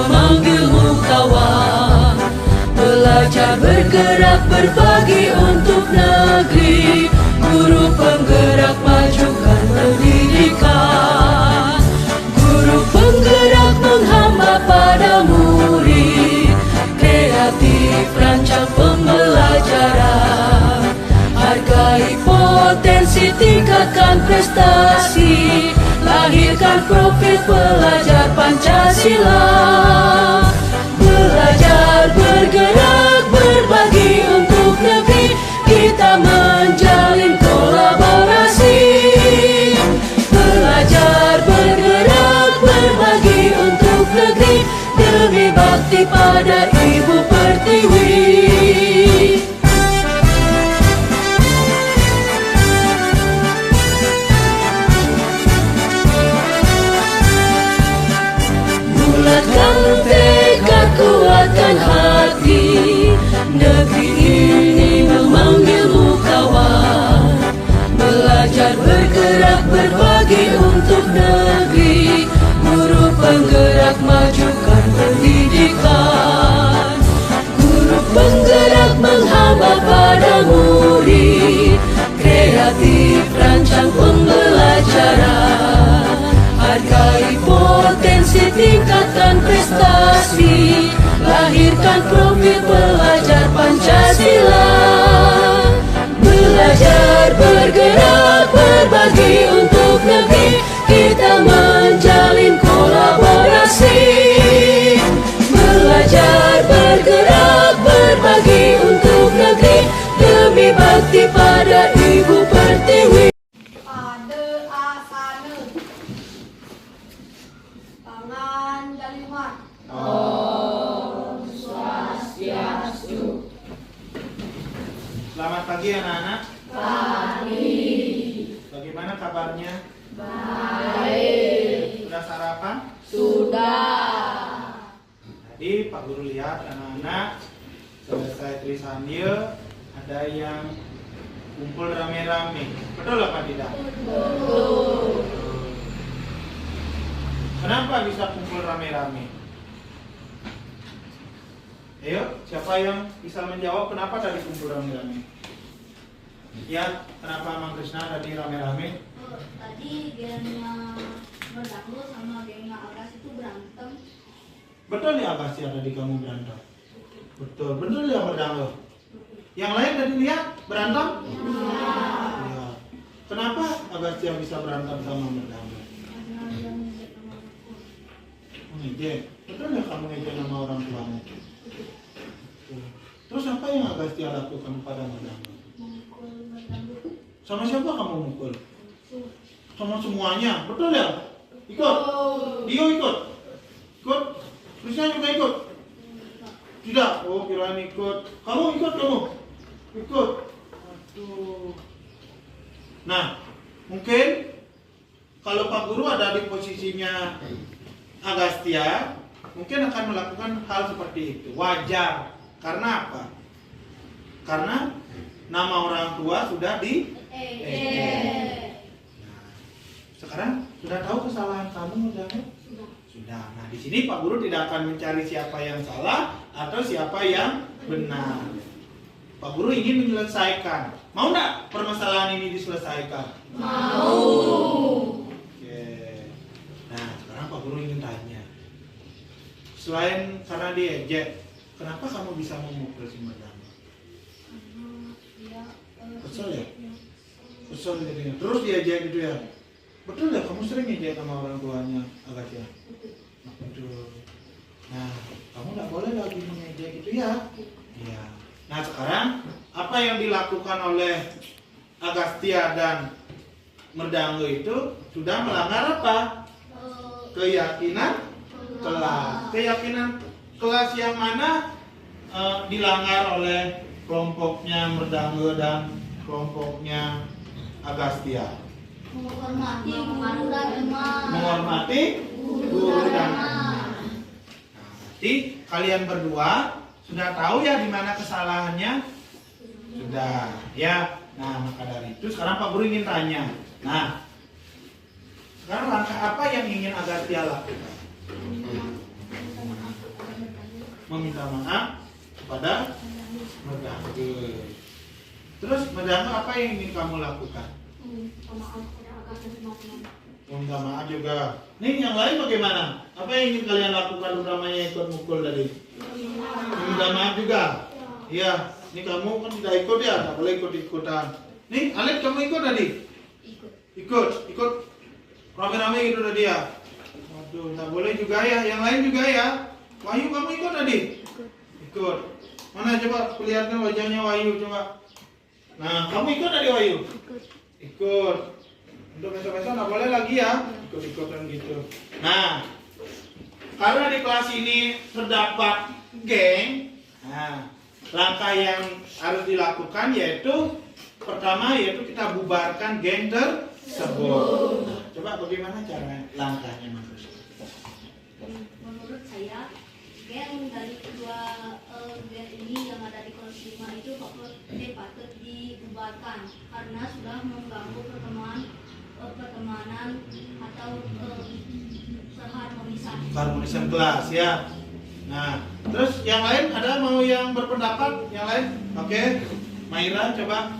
memanggilmu kawan. Belajar bergerak berbagi untuk negeri, guru penggerak majukan pendidikan. Guru penggerak menghamba pada murid, kreatif rancang pembelajaran. Hargai potensi, tingkatkan prestasi, lahirkan profil pelajar Pancasila. Belajar bergerak berbagi untuk negeri, kita menjalin kolaborasi. Belajar bergerak berbagi untuk negeri, demi bakti pada Ibu Pertiwi. Bulatkan tekad, kuatkan hati, negeri ini memanggilmu kawan. Belajar bergerak berbagi untuk negeri, guru penggerak majukan pendidikan. Guru penggerak menghamba pada murid, kreatif rancang pembelajaran. Hargai potensi, tingkatkan prestasi, lahirkan profil pelajar Pancasila. Belajar bergerak berbagi untuk negeri, kita menjalin kolaborasi. Belajar bergerak berbagi untuk negeri, demi bakti pada Ibu Pertiwi. Ade asana, tangan jalimat. Om Swastiastu. Selamat pagi anak-anak. Pagi. Bagaimana kabarnya? Baik. Sudah sarapan? Sudah. Tadi Pak Guru lihat anak-anak selesai tulisan dia ada yang kumpul rame-rame. Betul apa tidak? Betul. Kenapa bisa kumpul rame-rame? Ayo, siapa yang bisa menjawab kenapa tadi kumpul rame-rame? Ya, kenapa Mang Krisna tadi rame-rame? Tadi gengnya Merdanglo sama gengnya Agas itu berantem. Betul ya Agastia tadi kamu berantem? Betul, betul ya Merdanglo? Yang lain tadi lihat berantem? Ya. Kenapa Agastia bisa berantem sama Merdanglo? Karena dia ngejek nama aku. Ngejek? Betul ya kamu ngejek nama orang tuamu? Terus apa yang Agastia lakukan pada Merdanglo? Mengukul Merdanglo. Sama siapa kamu mukul? Sama semuanya, betul ya? Ikut? Dio ikut? Ikut? Krisna juga ikut? Tidak? Oh kirain ikut. Kamu ikut kamu? Ikut? Aduh. Nah, mungkin kalau Pak Guru ada di posisinya Agastia, mungkin akan melakukan hal seperti itu. Wajar. Karena apa? Karena nama orang tua sudah di sekarang sudah tahu kesalahan kamu sudah? Sudah. Nah, di sini Pak Guru tidak akan mencari siapa yang salah atau siapa yang benar. Pak Guru ingin menyelesaikan. Mau nggak permasalahan ini diselesaikan? Mau. Oke. Nah, sekarang Pak Guru ingin tanya. Selain karena diejek, kenapa kamu bisa memukul si Merdanglo? Kesel ya? Kesel jadinya. Terus diejek gitu ya? Betul ya, kamu sering ngejek sama orang tuanya Agastia? Betul. Nah, kamu nggak boleh lagi mengejek gitu ya? Iya. Nah sekarang apa yang dilakukan oleh Agastia dan Merdanglo itu sudah melanggar apa? Keyakinan kelas. Keyakinan kelas yang mana dilanggar oleh kelompoknya Merdanglo dan kelompoknya Agastia? Menghormati guru dan teman. Menghormati guru dan teman. Nah, berarti kalian berdua sudah tahu ya di mana kesalahannya? Sudah, ya. Nah, maka dari itu sekarang Pak Guru ingin tanya. Nah, sekarang langkah apa yang ingin Agastia lakukan? meminta maaf kepada Medangge. Terus Medangge apa yang ingin kamu lakukan? Meminta maaf juga. Nih yang lain bagaimana? Apa yang ingin kalian lakukan utamanya ikut mukul tadi? Meminta maaf juga. Iya. Ini kamu kan tidak ikut ya, tidak boleh ikut-ikutan. Nih Alif kamu ikut tadi? Ikut rame-rame gitu tadi ya. Waduh, tak boleh juga ya. Yang lain juga ya. Wahyu kamu ikut tadi? Ikut. Mana coba perlihatkan wajahnya Wahyu coba. Nah, kamu ikut tadi Wahyu? Ikut. Untuk besok-besok nggak boleh lagi ya. Ikut-ikutan gitu. Nah, karena di kelas ini terdapat geng. Nah, langkah yang harus dilakukan yaitu pertama yaitu kita bubarkan geng tersebut. Nah, coba bagaimana cara langkahnya Mas? Menurut saya, geng dari kedua geng ini yang ada di kelas 5 itu patut dibubarkan karena sudah mengganggu pertemanan atau keharmonisan kelas ya. Nah, terus yang lain ada mau yang berpendapat? Yang lain? Oke. Maira coba.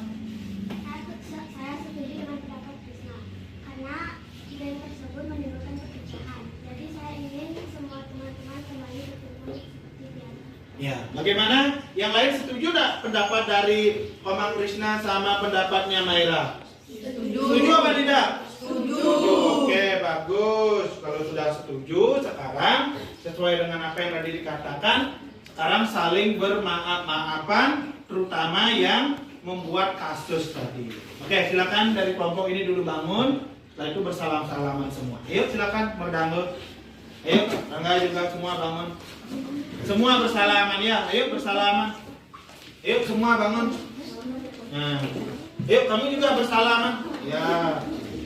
Saya setuju dengan pendapat Krisna karena geng tersebut menimbulkan perpecahan. Jadi saya ingin semua teman-teman kembali berkumpul seperti biasa. Ya, bagaimana? Yang lain setuju tidak pendapat dari Komang Krisna sama pendapatnya Maira? Setuju apa tidak? Setuju. Oke, bagus. Kalau sudah setuju, sekarang sesuai dengan apa yang tadi dikatakan, sekarang saling bermaaf-maafan, terutama yang membuat kasus tadi. Oke, silakan dari kelompok ini dulu bangun, setelah itu bersalam-salaman semua. Ayo silakan Medangge. Ayo, Rangga juga semua bangun. Semua bersalaman ya, ayo bersalaman. Ayo semua bangun. Nah, ayo kamu juga bersalaman. Ya.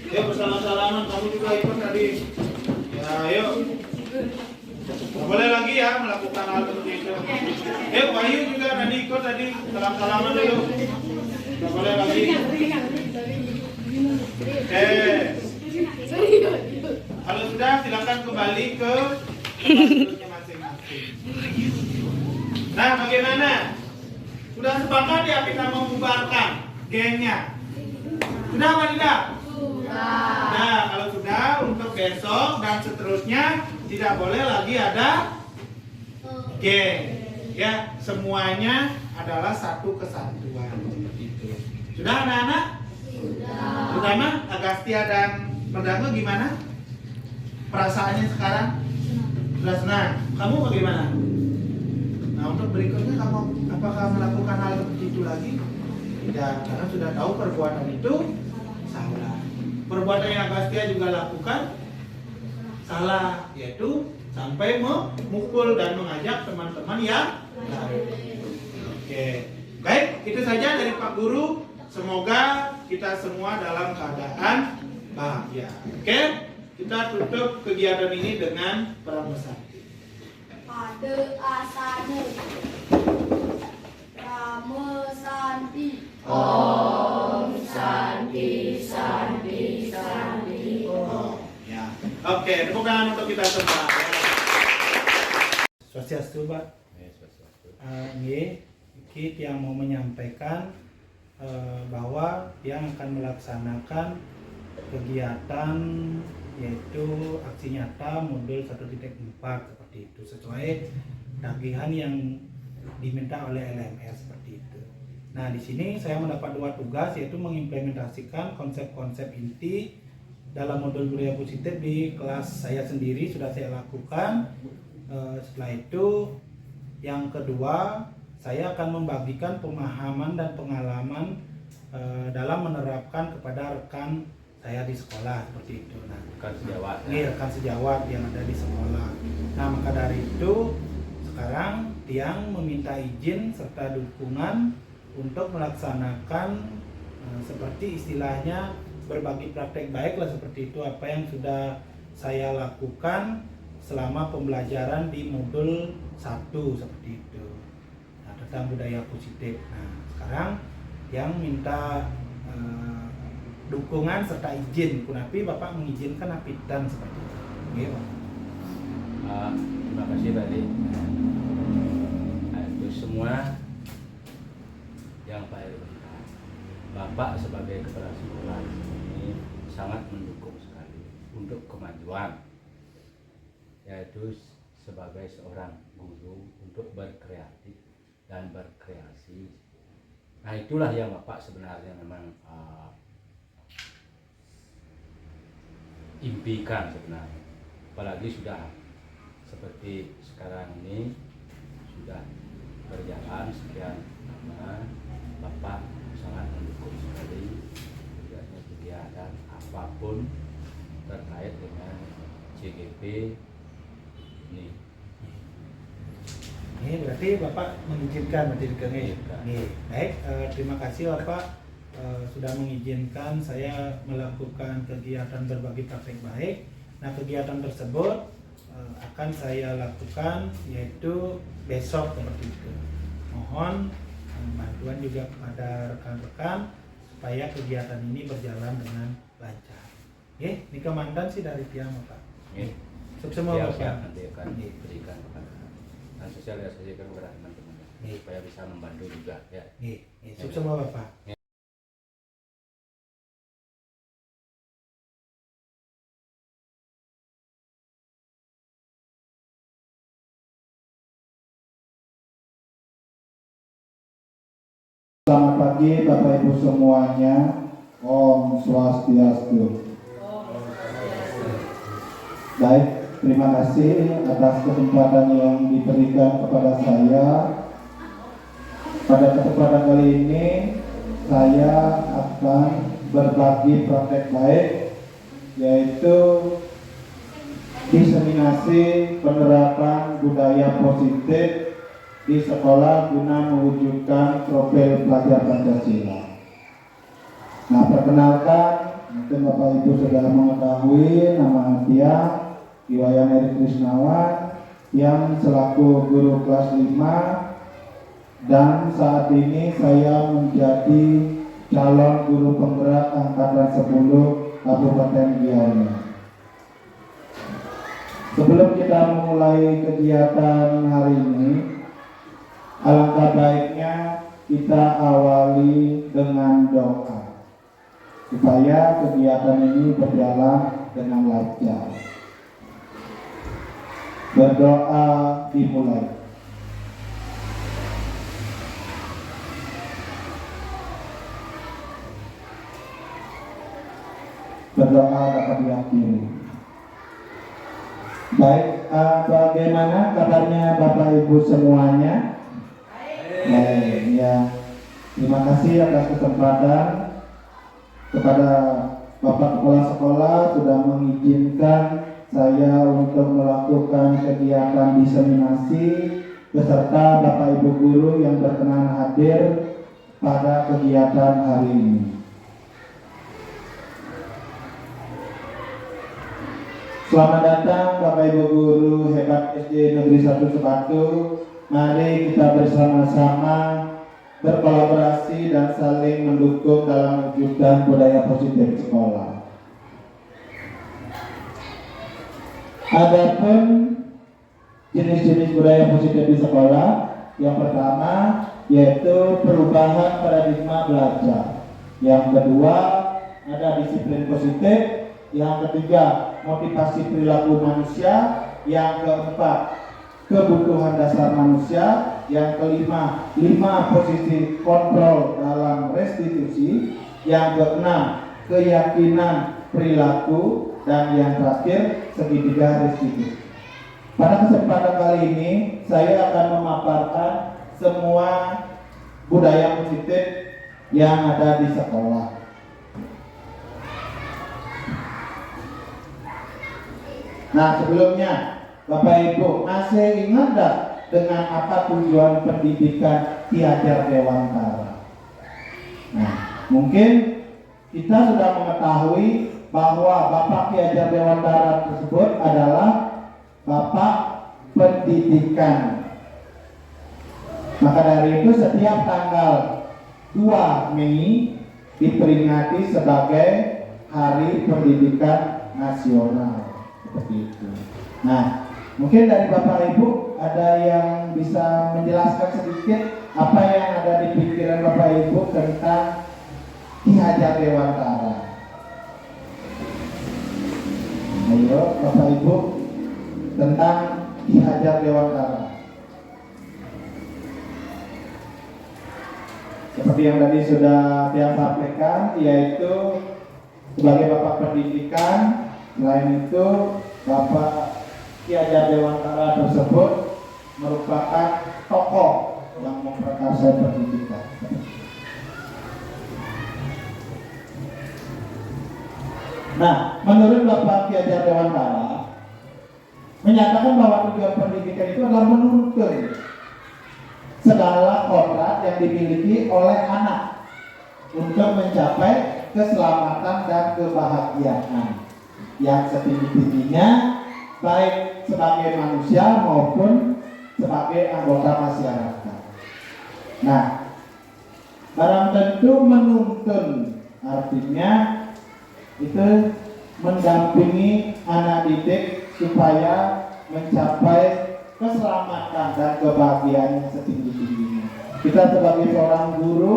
Ayo bersalam-salaman, kamu juga ikut tadi. Ya, ayo. Nggak boleh lagi ya melakukan hal seperti itu. Wahyu juga tadi ikut tadi, salam-salaman dulu. Nggak boleh lagi. Kalau sudah silakan kembali ke tempatnya masing-masing. Nah, bagaimana? Sudah sepakat ya kita membubarkan gengnya? Sudah apa tidak? Nah, kalau sudah untuk besok dan seterusnya tidak boleh lagi ada geng. Ya, semuanya adalah satu kesatuan seperti itu. Sudah anak-anak? Sudah. Terutama Agastya dan Medangge gimana? Perasaannya sekarang? Sudah senang. Kamu bagaimana? Nah, untuk berikutnya kamu apakah melakukan hal seperti itu lagi? Tidak, karena sudah tahu perbuatan itu salah. Perbuatan yang Agastya juga lakukan salah, yaitu sampai memukul dan mengajak teman-teman yang lain. Oke, baik, itu saja dari Pak Guru. Semoga kita semua dalam keadaan bahagia. Oke, kita tutup kegiatan ini dengan pramusa. Pada asana Ramesanti Om Santi Santi Santi Om. Ya. Oke, tepuk tangan untuk kita semua. Swastiastu, Pak. Kit yang mau menyampaikan bahwa yang akan melaksanakan kegiatan yaitu aksi nyata modul 1.4 seperti itu sesuai tagihan yang diminta oleh LMR seperti itu. Nah, di sini saya mendapat 2 tugas yaitu mengimplementasikan konsep-konsep inti dalam modul budaya positif di kelas saya sendiri sudah saya lakukan. Setelah itu yang kedua saya akan membagikan pemahaman dan pengalaman dalam menerapkan kepada rekan saya di sekolah seperti itu. Nah, Rekan sejawat. ini rekan sejawat yang ada di sekolah. Nah, maka dari itu sekarang Tiang meminta izin serta dukungan untuk melaksanakan seperti istilahnya berbagi praktek baik lah seperti itu apa yang sudah saya lakukan selama pembelajaran di modul 1 seperti itu. Nah, tentang budaya positif. Nah, sekarang yang minta dukungan serta izin. Kunapi Bapak mengizinkan apitan seperti itu. Gitu. Terima kasih Pak Adi. Bapak sebagai kepala sekolah ini sangat mendukung sekali untuk kemajuan, yaitu sebagai seorang guru untuk berkreatif dan berkreasi. Nah, itulah yang Bapak sebenarnya memang impikan sebenarnya. Apalagi sudah seperti sekarang ini sudah berjalan sekian lama, Bapak sangat mendukung sekali kegiatan apapun terkait dengan CGP ini. Ini berarti Bapak mengizinkan mendirikan ini. Baik, terima kasih Bapak sudah mengizinkan saya melakukan kegiatan berbagi praktek baik. Nah, kegiatan tersebut akan saya lakukan yaitu besok seperti itu. Mohon bantuan juga kepada rekan-rekan supaya kegiatan ini berjalan dengan lancar. Ini komandan sih dari pihak Bapak. Sukses semua Bapak. Nanti akan diberikan kepada dan sosialisasikan kepada teman-teman supaya bisa membantu juga ya. Sukses semua Bapak. Selamat pagi Bapak Ibu semuanya. Om Swastiastu. Baik, terima kasih atas kesempatan yang diberikan kepada saya. Pada kesempatan kali ini saya akan berbagi praktek baik, yaitu diseminasi penerapan budaya positif di sekolah guna mewujudkan profil pelajar Pancasila. Nah, perkenalkan, mungkin Bapak Ibu sudah mengetahui nama saya Iwayan Eri Krisnawan yang selaku guru kelas 5 dan saat ini saya menjadi calon guru penggerak angkatan 10 Kabupaten Gianyar. Sebelum kita memulai kegiatan hari ini, alangkah baiknya kita awali dengan doa supaya kegiatan ini berjalan dengan lancar. Berdoa dimulai. Berdoa dapat diakhiri. Baik, bagaimana kabarnya Bapak Ibu semuanya? Baik, ya. Terima kasih atas kesempatan kepada Bapak Kepala Sekolah sudah mengizinkan saya untuk melakukan kegiatan diseminasi beserta Bapak Ibu guru yang berkenan hadir pada kegiatan hari ini. Selamat datang Bapak Ibu guru hebat SD Negeri 1 Sepatu. Mari kita bersama-sama berkolaborasi dan saling mendukung dalam mewujudkan budaya positif sekolah. Adapun jenis-jenis budaya positif di sekolah, yang pertama yaitu perubahan paradigma belajar. Yang kedua ada disiplin positif. Yang ketiga motivasi perilaku manusia. Yang keempat kebutuhan dasar manusia. Yang kelima 5 posisi kontrol dalam restitusi. Yang keenam keyakinan perilaku. Dan yang terakhir segitiga restitusi. Pada kesempatan kali ini saya akan memaparkan semua budaya positif yang ada di sekolah. Nah, sebelumnya Bapak Ibu masih ingat tak dengan apa tujuan pendidikan Ki Hajar Dewantara? Nah, mungkin kita sudah mengetahui bahwa Bapak Ki Hajar Dewantara tersebut adalah Bapak pendidikan. Maka dari itu setiap tanggal 2 Mei diperingati sebagai Hari Pendidikan Nasional. Seperti itu. Nah, mungkin dari Bapak Ibu ada yang bisa menjelaskan sedikit apa yang ada di pikiran Bapak Ibu tentang Ki Hajar Dewantara. Ayo Bapak Ibu, tentang Ki Hajar Dewantara. Seperti yang tadi sudah saya sampaikan, yaitu sebagai Bapak Pendidikan. Selain itu, Bapak Ki Hajar Dewantara tersebut merupakan tokoh yang memperkasa pendidikan. Nah, menurut Bapak Ki Hajar Dewantara menyatakan bahwa tujuan pendidikan itu adalah menuntun segala kodrat yang dimiliki oleh anak untuk mencapai keselamatan dan kebahagiaan yang setinggi-tingginya, baik sebagai manusia maupun sebagai anggota masyarakat. Nah, barang tentu menuntun artinya itu mendampingi anak didik supaya mencapai keselamatan dan kebahagiaan yang setinggi-tingginya. Kita sebagai seorang guru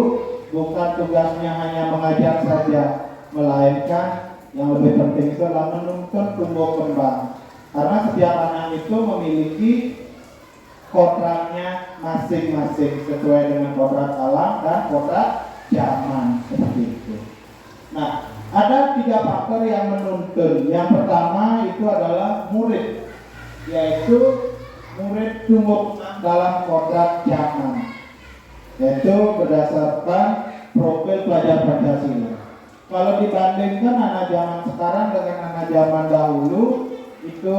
bukan tugasnya hanya mengajar saja, melainkan yang lebih penting itu adalah menuntun tumbuh kembang. Karena setiap anak itu memiliki kodratnya masing-masing sesuai dengan kodrat alam dan kodrat zaman, seperti itu. Nah, ada 3 faktor yang menuntun. Yang pertama itu adalah murid, yaitu murid tumbuh dalam kodrat zaman, yaitu berdasarkan profil pelajar Pancasila. Kalau dibandingkan anak zaman sekarang dengan anak zaman dahulu, itu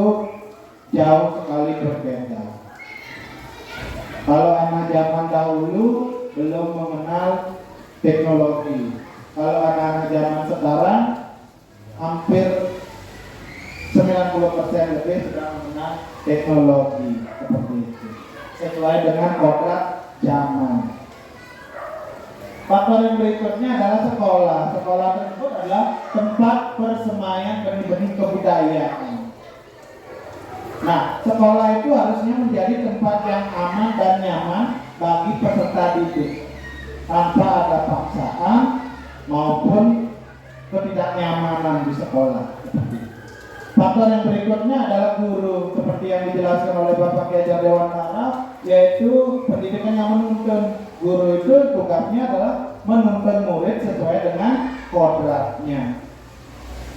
jauh sekali berbeda. Kalau anak zaman dahulu belum mengenal teknologi. Kalau anak-anak zaman sekarang hampir 90% lebih sudah mengenal teknologi, seperti itu, sesuai dengan kodrat zaman. Faktor yang berikutnya adalah sekolah. Sekolah tersebut adalah tempat persemaian benih-benih kebudayaan. Nah, sekolah itu harusnya menjadi tempat yang aman dan nyaman bagi peserta didik, tanpa ada paksaan maupun ketidaknyamanan di sekolah. Faktor yang berikutnya adalah guru, seperti yang dijelaskan oleh Bapak Ki Hajar Dewantara, yaitu pendidikan yang menuntun. Guru itu tugasnya adalah menuntun murid sesuai dengan kodratnya.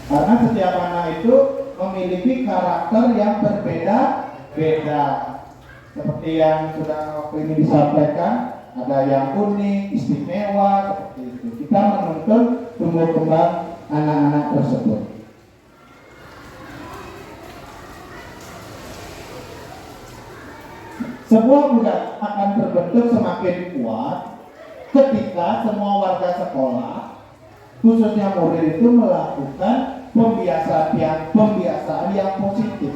Karena setiap anak itu memiliki karakter yang berbeda-beda. Seperti yang sudah waktu ini disampaikan, ada yang unik, istimewa, seperti itu. Kita menuntun tumbuh kembang anak-anak tersebut. Sebuah budaya akan terbentuk semakin kuat ketika semua warga sekolah, khususnya murid itu melakukan pembiasaan yang positif.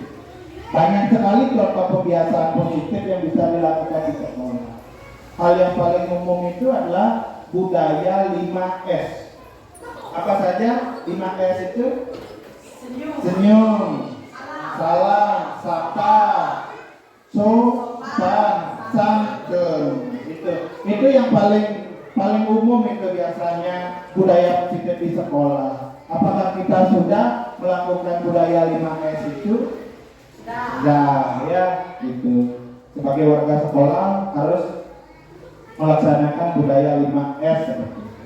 Banyak sekali contoh pembiasaan positif yang bisa dilakukan di sekolah. Hal yang paling umum itu adalah budaya 5S. Apa saja 5S itu? Senyum, salam, sapa, sopan, santun. Itu yang paling umum itu biasanya budaya positif di sekolah. Apakah kita sudah melakukan budaya 5S itu? Sudah, ya, gitu. Sebagai warga sekolah harus melaksanakan budaya 5S seperti itu.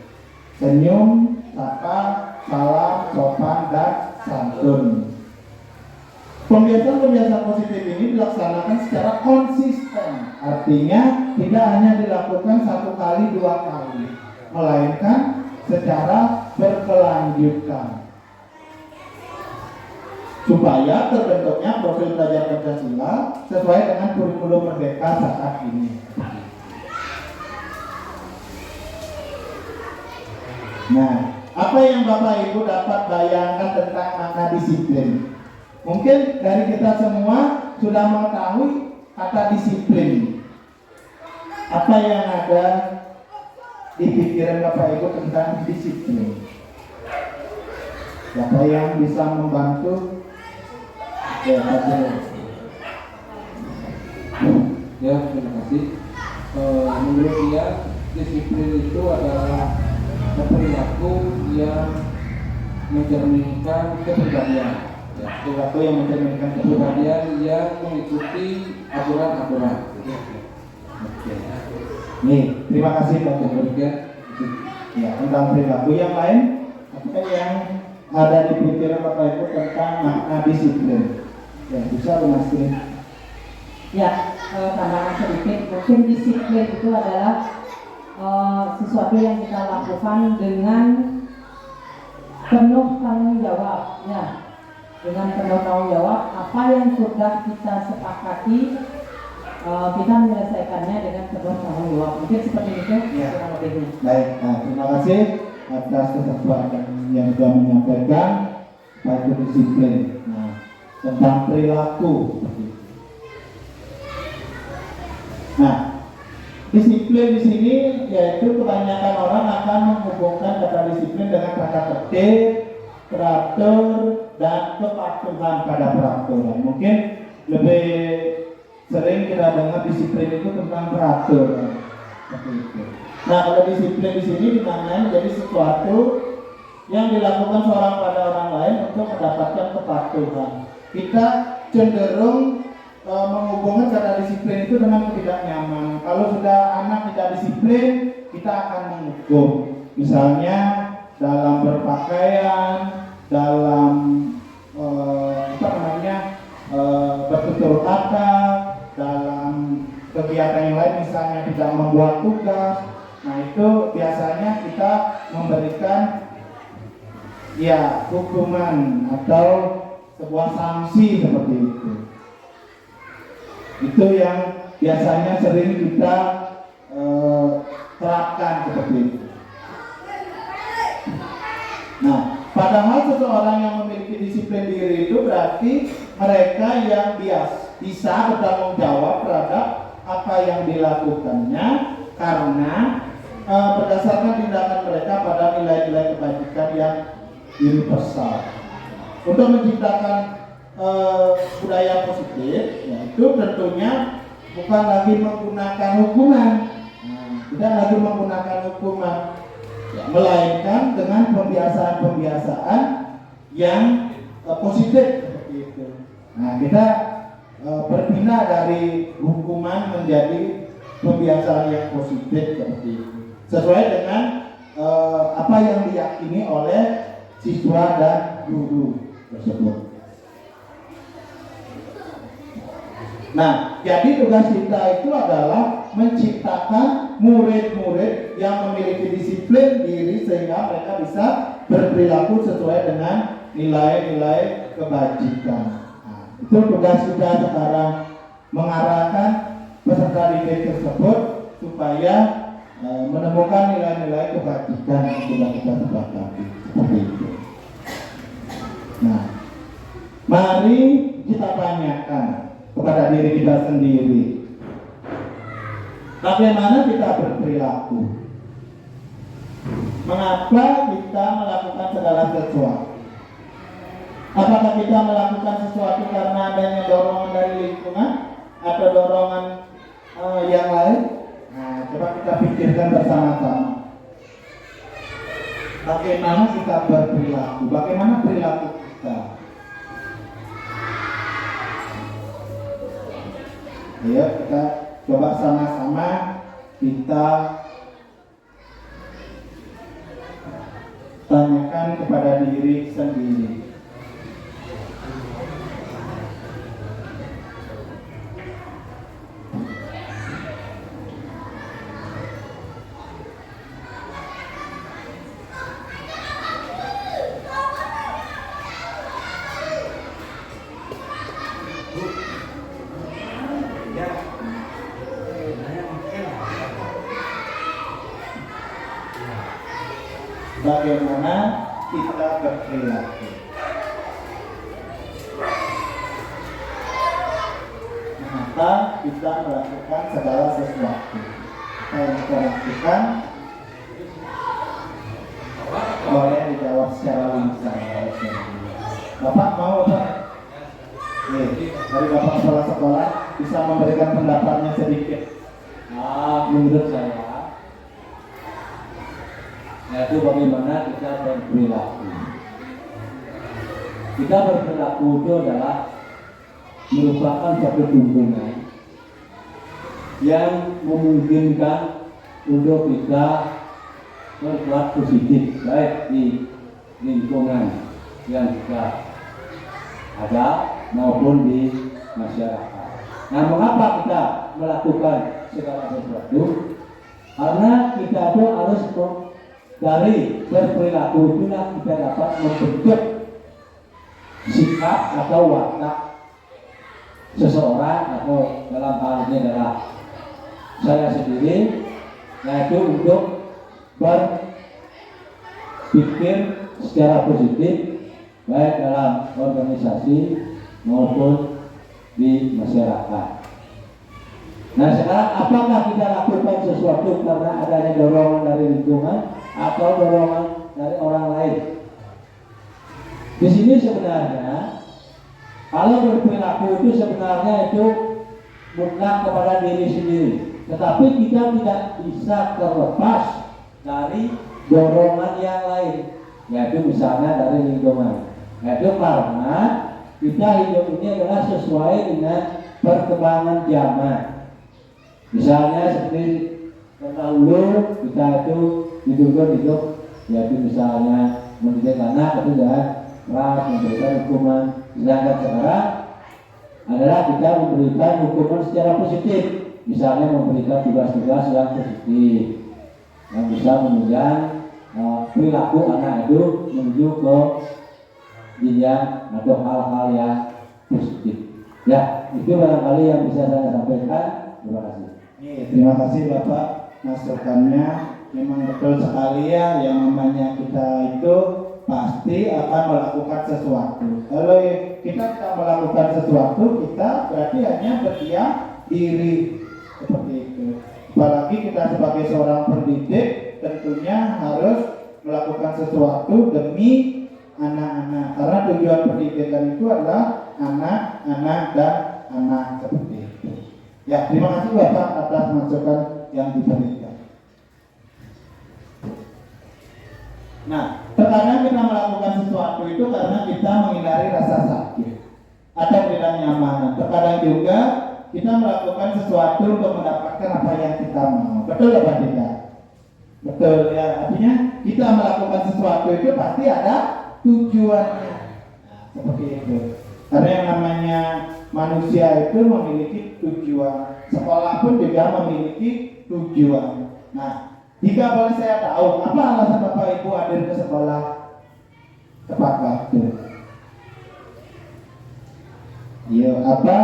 Senyum, sapa, salam, sopan, dan santun. Pembiasaan-pembiasaan positif ini dilaksanakan secara konsisten. Artinya tidak hanya dilakukan 1 kali, 2 kali, melainkan secara berkelanjutan, supaya terbentuknya profil pelajar Pancasila sesuai dengan kurikulum Merdeka saat ini. Nah, apa yang Bapak Ibu dapat bayangkan tentang makna disiplin? Mungkin dari kita semua sudah mengetahui kata disiplin. Apa yang ada di pikiran Bapak Ibu tentang disiplin? Siapa yang bisa membantu? Ya, terima kasih. Menurut dia disiplin itu adalah perilaku yang mencerminkan kepribadian. Ya, perilaku yang mencerminkan kepribadian yang mengikuti aturan-aturan. Oke. Nih, terima kasih Pak Gubernur. Ya, tentang perilaku yang lain, apa yang ada di pikiran Bapak Ibu tentang makna disiplin? Ya, bisa Bu Masri. Ya, tambahan sedikit, mungkin disiplin itu adalah sesuatu yang kita lakukan dengan penuh tanggung jawab, ya, dengan penuh tanggung jawab. Apa yang sudah kita sepakati, kita menyelesaikannya dengan penuh tanggung jawab. Mungkin seperti itu Ya. kurang lebihnya. Baik, nah, terima kasih atas kesempatan yang sudah menyampaikan pada disiplin. Nah, tentang perilaku. Nah, disiplin di sini yaitu kebanyakan orang akan menghubungkan kata disiplin dengan kata tertib, teratur, dan kepatuhan pada peraturan. Mungkin lebih sering kita dengar disiplin itu tentang peraturan. Seperti itu. Nah, kalau disiplin di sini dimaknai menjadi sesuatu yang dilakukan seorang pada orang lain untuk mendapatkan kepatuhan. Kita cenderung menghubungkan kata disiplin itu dengan tidak nyaman. Kalau sudah anak tidak disiplin, kita akan menghukum. Misalnya dalam berpakaian, dalam bertutur kata, dalam kegiatan yang lain, misalnya tidak membuat tugas. Nah, itu biasanya kita memberikan ya hukuman atau sebuah sanksi seperti itu. Itu yang biasanya sering kita terapkan seperti itu. Nah, padahal seseorang yang memiliki disiplin diri itu berarti mereka yang bisa bertanggung jawab terhadap apa yang dilakukannya, karena berdasarkan tindakan mereka pada nilai-nilai kebajikan yang universal. Untuk menciptakan budaya positif, yaitu tentunya bukan lagi menggunakan hukuman, tidak lagi menggunakan hukuman, ya, melainkan dengan pembiasaan-pembiasaan yang positif seperti itu. Nah, kita berpindah dari hukuman menjadi pembiasaan yang positif seperti itu, sesuai dengan apa yang diyakini oleh siswa dan guru tersebut. Nah, jadi tugas kita itu adalah menciptakan murid-murid yang memiliki disiplin diri sehingga mereka bisa berperilaku sesuai dengan nilai-nilai kebajikan. Nah, itu tugas kita sekarang, mengarahkan peserta didik tersebut supaya menemukan nilai-nilai kebajikan yang sudah kita sepakati seperti itu. Nah, mari kita tanyakan kepada diri kita sendiri, bagaimana kita berperilaku? Mengapa kita melakukan segala sesuatu? Apakah kita melakukan sesuatu karena adanya dorongan dari lingkungan atau dorongan yang lain? Nah, coba kita pikirkan bersama-sama. Bagaimana kita berperilaku? Bagaimana perilaku kita? Ayo kita coba sama-sama kita tanyakan kepada diri sendiri. Bagaimana kita berperilaku? Mengapa kita melakukan segala sesuatu? Apa yang kita lakukan boleh dijawab secara lisan. Bapak mau Pak? Dari Bapak kepala sekolah bisa memberikan pendapatnya sedikit. Menurut saya, yaitu bagaimana kita berperilaku. Kita berperilaku itu adalah merupakan suatu tuntunan yang memungkinkan untuk kita berbuat positif baik di lingkungan yang kita ada maupun di masyarakat. Nah, mengapa kita melakukan segala sesuatu? Karena kita itu harus dari berperilaku itulah kita dapat membentuk sikap atau watak seseorang, atau dalam hal ini adalah saya sendiri, yaitu untuk berpikir secara positif baik dalam organisasi maupun di masyarakat. Nah, sekarang apakah kita lakukan sesuatu karena adanya dorongan dari lingkungan atau dorongan dari orang lain? Di sini sebenarnya kalau berperilaku itu sebenarnya itu mutlak kepada diri sendiri, tetapi kita tidak bisa terlepas dari dorongan yang lain, yaitu misalnya dari lingkungan. Yaitu karena kita hidup ini adalah sesuai dengan perkembangan zaman. Misalnya seperti terdahulu kita itu hidup, yaitu misalnya mendidik anak itu jangan keras, memberikan hukuman. Sedangkan sekarang adalah kita memberikan hukuman secara positif, misalnya memberikan tugas-tugas yang positif yang bisa menunjang perilaku anak itu menuju ke jenjang atau hal-hal yang positif. Ya, itu barangkali yang bisa saya sampaikan. Terima kasih. Terima kasih Bapak, masukannya memang betul sekali ya, yang namanya kita itu pasti akan melakukan sesuatu. Kalau kita tidak melakukan sesuatu, kita berarti hanya berdiam diri seperti itu. Apalagi kita sebagai seorang pendidik tentunya harus melakukan sesuatu demi anak-anak, karena tujuan pendidikan itu adalah anak-anak dan anak seperti itu. Ya, terima kasih Bapak atas masukan yang diberikan. Nah, terkadang kita melakukan sesuatu itu karena kita menghindari rasa sakit atau tidak nyaman. Terkadang juga kita melakukan sesuatu untuk mendapatkan apa yang kita mau. Betul apa tidak? Betul ya. Artinya kita melakukan sesuatu itu pasti ada tujuannya. Nah, seperti itu. Karena yang namanya manusia itu memiliki tujuan. Sekolah pun juga memiliki tujuan. Nah, jika boleh saya tahu, apa alasan Bapak Ibu hadir ke sekolah tepat waktu? Iya, apa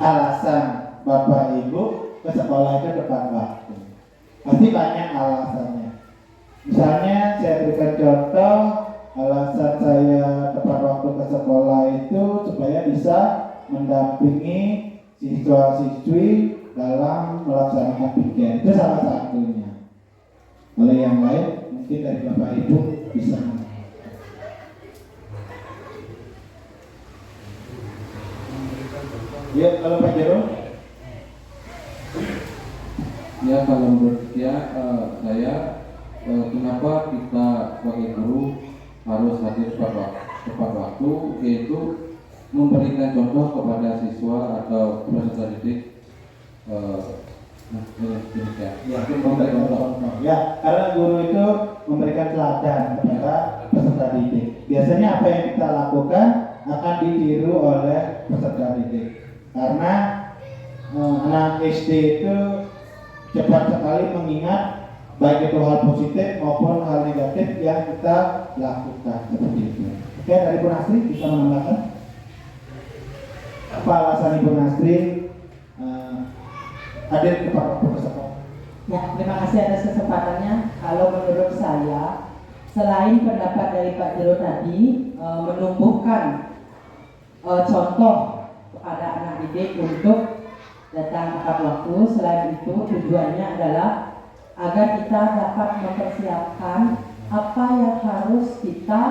alasan Bapak Ibu ke sekolah itu tepat waktu? Pasti banyak alasannya. Misalnya saya berikan contoh, alasan saya tepat waktu ke sekolah itu supaya bisa mendampingi siswa-siswi dalam melaksanakan piket. Itu salah satunya. Kalau yang lain mungkin dari Bapak Ibu bisa. Ya, kalau Pak Jero? Ya, kalau menurut saya kenapa kita sebagai guru harus hadir tepat waktu, yaitu memberikan contoh kepada siswa atau peserta didik. Ya, karena guru itu memberikan teladan kepada peserta didik. Biasanya apa yang kita lakukan akan ditiru oleh peserta didik. Karena anak SD itu cepat sekali mengingat baik itu hal positif maupun hal negatif yang kita lakukan seperti itu. Oke, dari Ibu Nasri bisa menambahkan apa alasan Ibu Nasri hadir tepat waktu ke sekolah? Ya, terima kasih atas kesempatannya. Kalau menurut saya, selain pendapat dari Pak Jero tadi menumbuhkan contoh kepada anak didik untuk datang tepat waktu, selain itu tujuannya adalah agar kita dapat mempersiapkan apa yang harus kita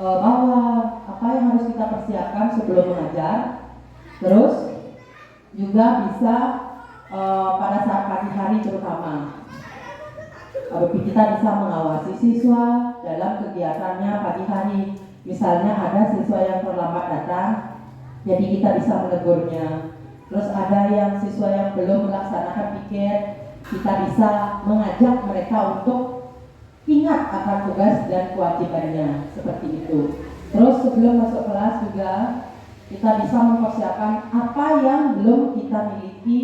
bawa, apa yang harus kita persiapkan sebelum mengajar. Terus juga bisa pada saat pagi hari terutama kita bisa mengawasi siswa dalam kegiatannya pagi hari. Misalnya ada siswa yang terlambat datang, jadi kita bisa menegurnya. Terus ada yang siswa yang belum melaksanakan piket, kita bisa mengajak mereka untuk ingat akan tugas dan kewajibannya, seperti itu. Terus sebelum masuk kelas juga kita bisa mempersiapkan apa yang belum kita miliki,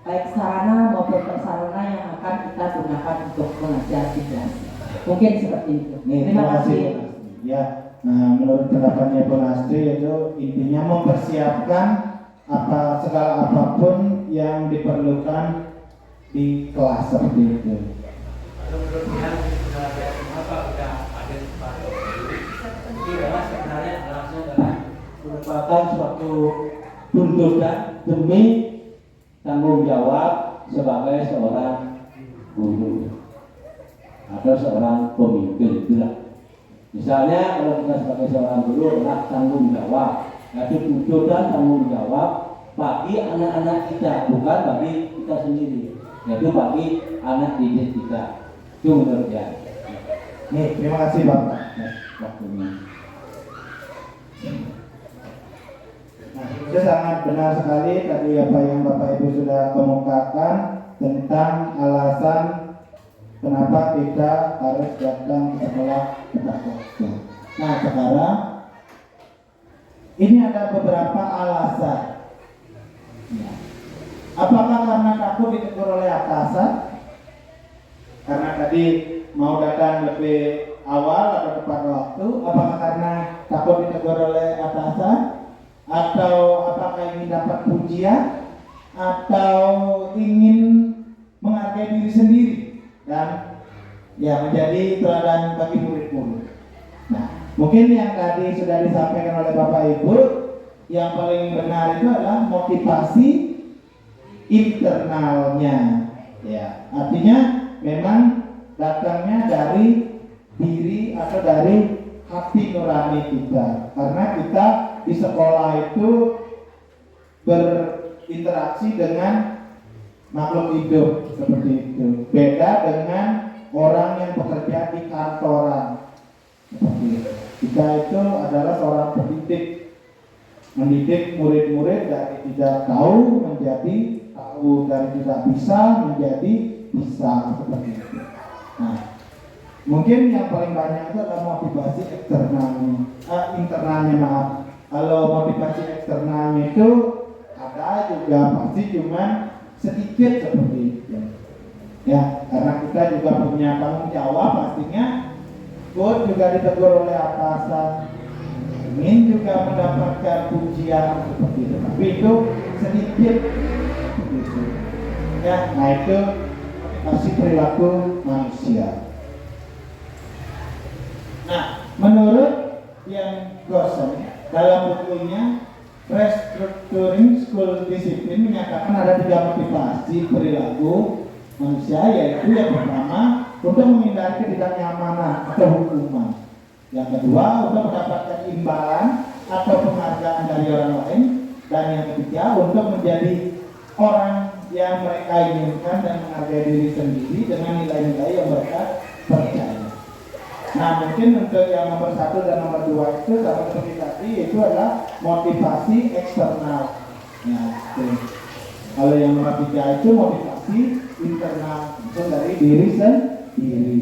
baik sarana maupun prasarana yang akan kita gunakan untuk mengajar di kelas. Mungkin seperti itu. Terima kasih. Ya, nah menurut pendapatnya Bu Nastri itu intinya mempersiapkan segala apapun yang diperlukan di kelas seperti itu. Kemudian apa udah ada sepatu ini adalah sebenarnya alasnya adalah merupakan suatu tuntutan demi tanggung jawab sebagai seorang guru atau seorang pemimpin itulah. Misalnya kalau kita sebagai seorang guru adalah tanggung jawab, yaitu tuntutan tanggung jawab bagi anak-anak kita, bukan bagi kita sendiri, yaitu bagi anak didik kita. Itu menurut dia. Nih, terima kasih Bapak. Waktunya. Nah, itu sangat benar sekali tadi apa yang Bapak Ibu sudah kemukakan tentang alasan kenapa kita harus datang ke sekolah tepat waktu. Nah, sekarang ini ada beberapa alasan. Ya. Apakah karena takut ditegur oleh atasan? Karena tadi mau datang lebih awal atau tepat waktu? Apakah karena takut ditegur oleh atasan? Atau apakah ingin dapat pujian? Atau ingin menghargai diri sendiri dan ya menjadi teladan bagi murid-murid? Nah, mungkin yang tadi sudah disampaikan oleh Bapak Ibu, yang paling benar itu adalah motivasi internalnya. Ya, artinya memang datangnya dari diri atau dari hati nurani kita, karena kita di sekolah itu berinteraksi dengan makhluk hidup seperti itu. Beda dengan orang yang bekerja di kantoran. Seperti itu. Kita itu adalah seorang pendidik, mendidik murid-murid dari tidak tahu menjadi tahu, dari tidak bisa menjadi bisa, seperti itu. Nah, mungkin yang paling banyak itu adalah motivasi internalnya, maaf. Kalau motivasi eksternalnya itu ada juga, pasti cuma sedikit seperti itu. Ya, karena kita juga punya tanggung jawab pastinya. Ikut juga ditegur oleh atasan, ingin juga mendapatkan pujian seperti itu. Tapi itu sedikit seperti itu. Ya, nah itu masih perilaku manusia. Nah, menurut yang Gosen dalam bukunya Restructuring School Discipline menyatakan ada 3 motivasi perilaku manusia, yaitu yang pertama untuk menghindari ketidaknyamanan atau hukuman, yang kedua untuk mendapatkan imbalan atau penghargaan dari orang lain, dan yang ketiga untuk menjadi orang yang mereka inginkan dan menghargai diri sendiri dengan nilai-nilai yang mereka percaya. Nah, mungkin untuk yang nomor 1 dan nomor 2 itu sama seperti tadi, itu adalah motivasi eksternal. Ya, kalau yang nomor 3 itu motivasi internal, itu dari diri sendiri.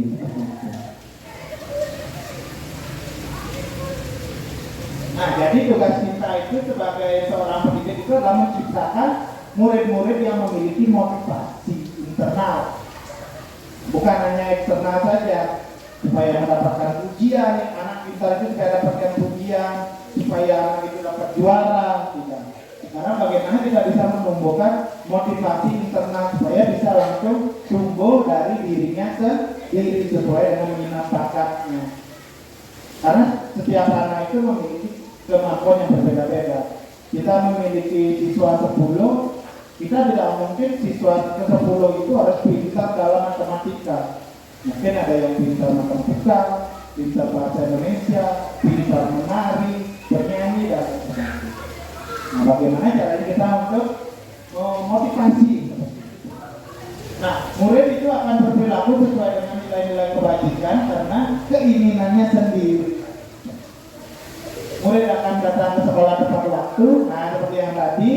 Nah, jadi tugas kita itu sebagai seorang pendidik itu adalah menciptakan murid-murid yang memiliki motivasi internal, bukan hanya eksternal saja, supaya mendapatkan pujian. Anak kita itu supaya dapatkan pujian, supaya anak itu dapat juara, tidak. Karena bagaimana kita bisa menumbuhkan motivasi internal supaya bisa langsung tumbuh dari dirinya sendiri sesuai dengan minat bakatnya. Karena setiap anak itu memiliki kemampuan yang berbeda-beda. Kita memiliki siswa 10, kita tidak mungkin siswa ke-10 itu harus pintar dalam matematika. Mungkin ada yang pintar matematika, pintar bahasa Indonesia, pintar menari, bernyanyi, dan sebagainya. Nah, bagaimana caranya kita untuk motivasi? Nah, murid itu akan berperilaku sesuai dengan hukumannya sendiri. Murid akan datang ke sekolah tepat waktu. Nah, seperti yang tadi,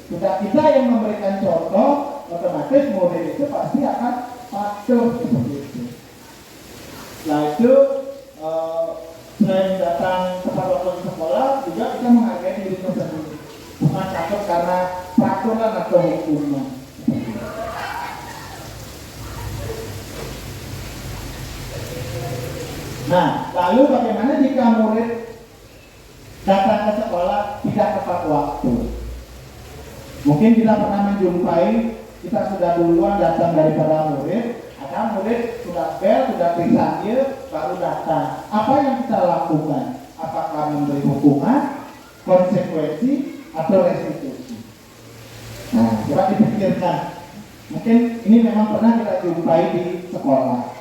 sudah kita yang memberikan contoh, otomatis murid itu pasti akan patuh seperti itu. Nah itu selain datang tepat waktu ke sekolah, juga kita menghargai diri kita sendiri. Bukan takut karena peraturan atau hukuman. Nah, lalu bagaimana jika murid datang ke sekolah tidak tepat waktu? Mungkin kita pernah menjumpai, kita sudah duluan datang daripada murid, atau murid sudah bel, sudah dipanggil, baru datang. Apa yang kita lakukan? Apakah memberi hukuman, konsekuensi, atau restitusi? Nah, coba dipikirkan. Mungkin ini memang pernah kita jumpai di sekolah.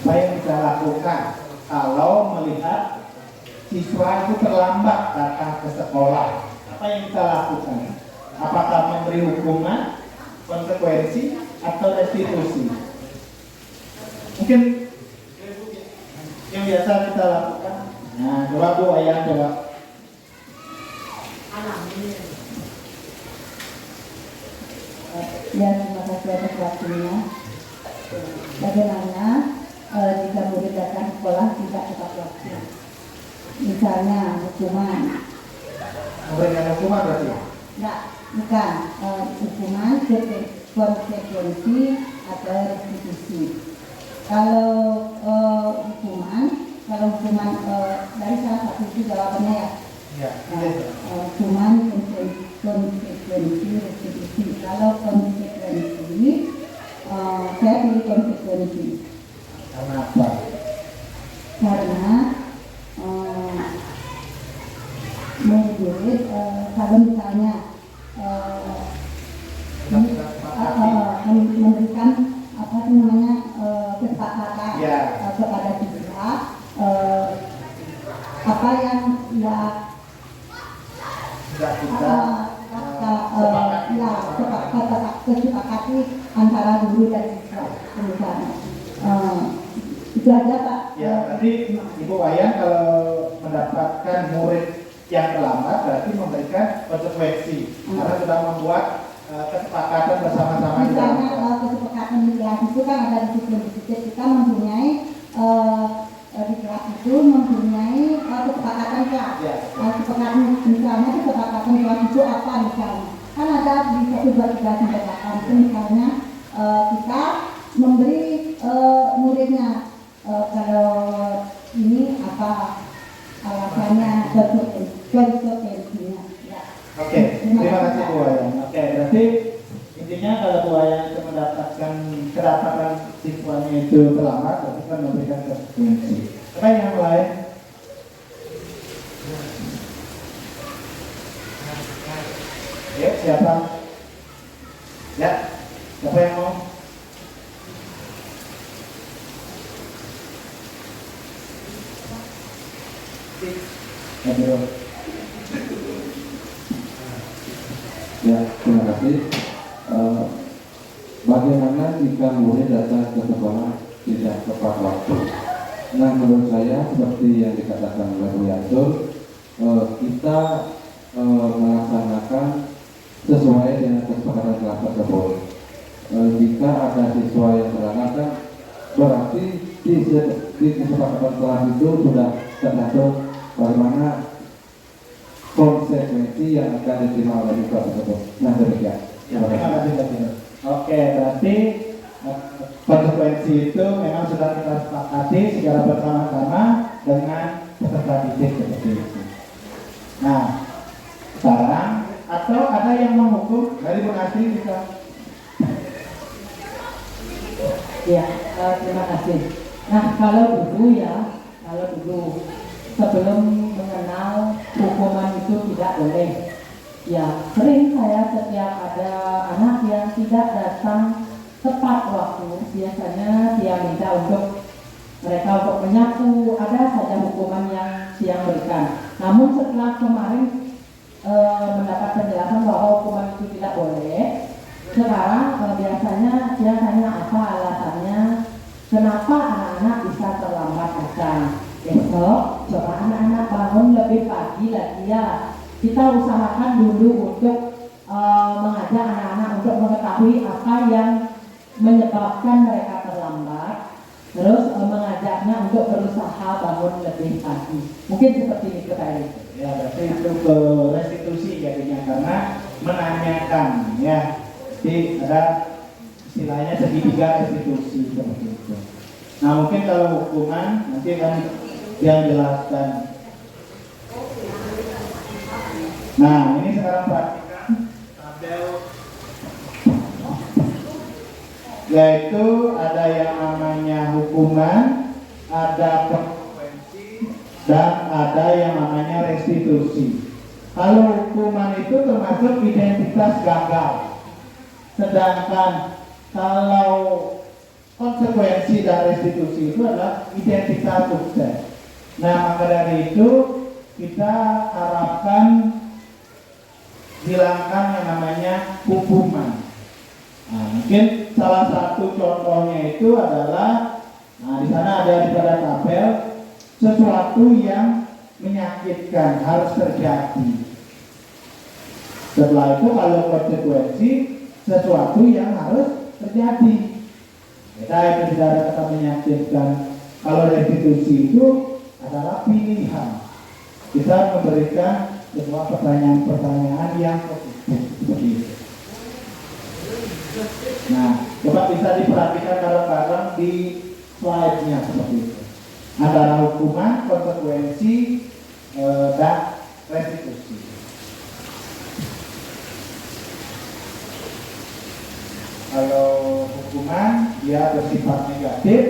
Apa yang kita lakukan kalau melihat siswa itu terlambat datang ke sekolah? Apa yang kita lakukan? Apakah memberi hukuman, konsekuensi, atau restitusi? Mungkin yang biasa kita lakukan. Nah, coba Bu Ayah coba. Ya, terima kasih atas waktunya. Bagaimana jika murid datang sekolah tidak tepat waktu? Misalnya hukuman. Memberikan hukuman berarti? Enggak, bukan. Hukuman, konsekuensi, atau restitusi. Kalau hukuman dari salah satu itu jawabannya ya. Ya. Hukuman, konsekuensi, restitusi. Kalau konsekuensi, saya pilih konsekuensi. Kenapa? Karena murid kalau misalnya memberikan apa namanya kesepakatan kepada siswa apa yang kesepakati antara guru dan siswa misalnya. Itu aja Pak. Ya, berarti Ibu Wayan kalau mendapatkan murid yang terlambat berarti memberikan konsekuensi karena sudah membuat kesepakatan bersama-sama. Misalnya kesepakatan di kelas itu kan ada disiplin-disiplin kita mempunyai di kelas itu mempunyai kesepakatan kelas. Ya. Kesepakatan misalnya kesepakatan kelas itu apa misalnya? Kan ada di 1, 2, 3 sampai 8 itu misalnya kita memberi muridnya kalau ini apa alasannya konsekuensinya. Ya. Oke, terima kasih Bu Wayan. Oke, berarti intinya kalau Bu Wayan itu mendapatkan kedapatan siswanya itu terlambat, berarti kan memberikan konsekuensi. Apa yang lain? Ya, siapa? Ya, siapa yang mau? Ya, terima kasih. Bagaimana jika murid datang ke sekolah tidak tepat waktu? Nah, menurut saya seperti yang dikatakan oleh Bu Yansur, kita melaksanakan sesuai dengan kesepakatan kelas tersebut. Jika ada siswa yang terlambat, berarti di kesepakatan kelas itu sudah tercantum bagaimana konsekuensi yang akan diterima oleh siswa tersebut. Nah, demikian. Terima kasih. Oke, berarti konsekuensi itu memang sudah kita sepakati secara bersama-sama dengan peserta didik seperti itu. Nah, sekarang atau ada yang menghukum dari Bu Nasri bisa? Ya, terima kasih. Nah, kalau dulu sebelum mengenal hukuman itu tidak boleh. Ya, sering saya setiap ada anak yang tidak datang tepat waktu, biasanya dia minta untuk mereka untuk menyapu, ada saja hukuman yang berikan. Namun setelah kemarin mendapat penjelasan bahwa hukuman itu tidak boleh, sekarang biasanya dia tanya apa alasannya, kenapa anak-anak bisa terlambat datang. Besok coba anak-anak bangun lebih pagi lagi ya. Kita usahakan dulu untuk mengajak anak-anak untuk mengetahui apa yang menyebabkan mereka terlambat, terus mengajaknya untuk berusaha bangun lebih pagi. Mungkin seperti itu tadi. Ya, berarti itu ke restitusi jadinya, karena menanyakan ya. Jadi ada istilahnya segitiga restitusi seperti itu. Nah, mungkin kalau hukuman nanti akan yang jelaskan. Nah, ini sekarang perhatikan tabel, yaitu ada yang namanya hukuman, ada konsekuensi, dan ada yang namanya restitusi. Kalau hukuman itu termasuk identitas gagal, sedangkan kalau konsekuensi dan restitusi itu adalah identitas sukses. Nah, maka dari itu kita harapkan hilangkan yang namanya hukuman. Nah, mungkin salah satu contohnya itu adalah, nah di sana ada di pada tabel, sesuatu yang menyakitkan harus terjadi. Setelah itu kalau konsekuensi, sesuatu yang harus terjadi. Kita itu tidak ada kata menyakitkan. Kalau restitusi itu adalah pilihan. Kita memberikan sebuah pertanyaan-pertanyaan yang positif seperti itu. Nah, coba bisa diperhatikan bareng-bareng di slide-nya seperti itu. Antara hukuman, konsekuensi, dan restitusi. Kalau hukuman dia bersifat negatif,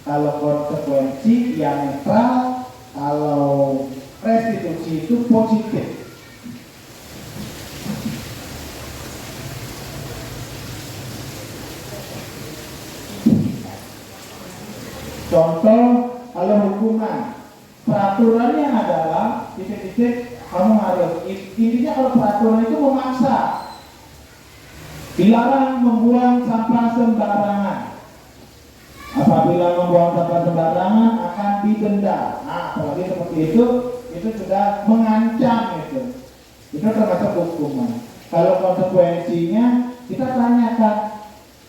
kalau konsekuensi dia netral, kalau restitusi itu positif. Contoh, kalau hukuman, peraturannya adalah titik-titik kamu harus. Intinya kalau peraturan itu memaksa, dilarang membuang sampah sembarangan. Apabila membuang sampah sembarangan akan didenda. Nah, apalagi seperti itu sudah mengancam itu. Itu termasuk hukuman. Kalau konsekuensinya kita tanyakan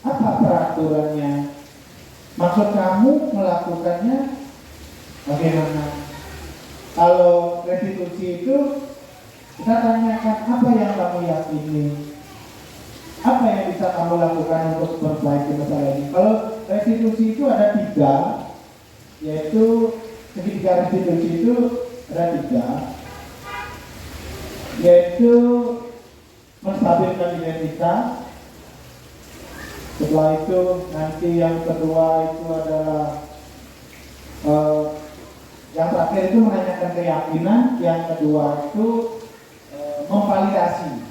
apa peraturannya, maksud kamu melakukannya bagaimana. Kalau restitusi itu kita tanyakan apa yang kamu yakini, apa yang bisa kamu lakukan untuk memperbaiki masalah ini. Kalau restitusi itu ada 3, yaitu segitiga restitusi itu ada 3, yaitu menstabilkan identitas. Setelah itu nanti yang kedua itu adalah yang terakhir itu menanyakan keyakinan, yang kedua itu memvalidasi.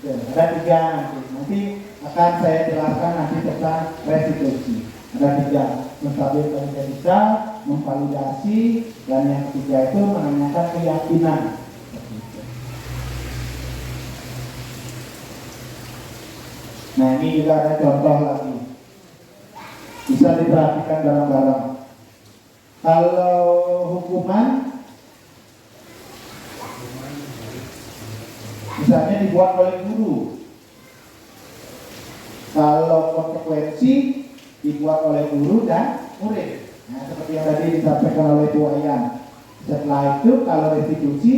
Ada 3 nanti akan saya jelaskan nanti tentang restitusi. Ada 3, menstabilkan identitas, memvalidasi, dan yang ketiga itu menanyakan keyakinan. Nah, ini juga ada contoh lagi, bisa diperhatikan bareng-bareng. Kalau hukuman misalnya dibuat oleh guru, kalau konsekuensi dibuat oleh guru dan murid. Nah, seperti yang tadi disampaikan oleh Bu Ayan. Setelah itu kalau restitusi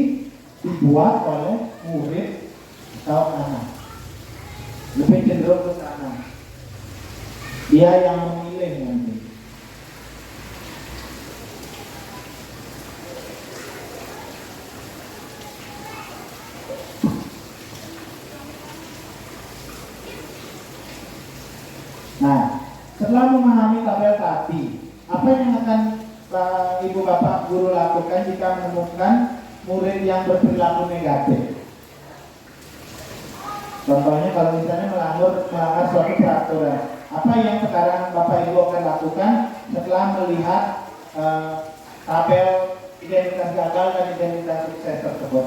dibuat oleh murid atau anak, lebih cenderung ke sana. Dia yang memilih nanti. Nah, setelah memahami tabel tadi, apa yang akan Ibu Bapak Guru lakukan jika menemukan murid yang berperilaku negatif? Contohnya kalau misalnya melanggar melanggar suatu peraturan. Apa yang sekarang Bapak Ibu akan lakukan setelah melihat tabel identitas gagal dan identitas sukses tersebut?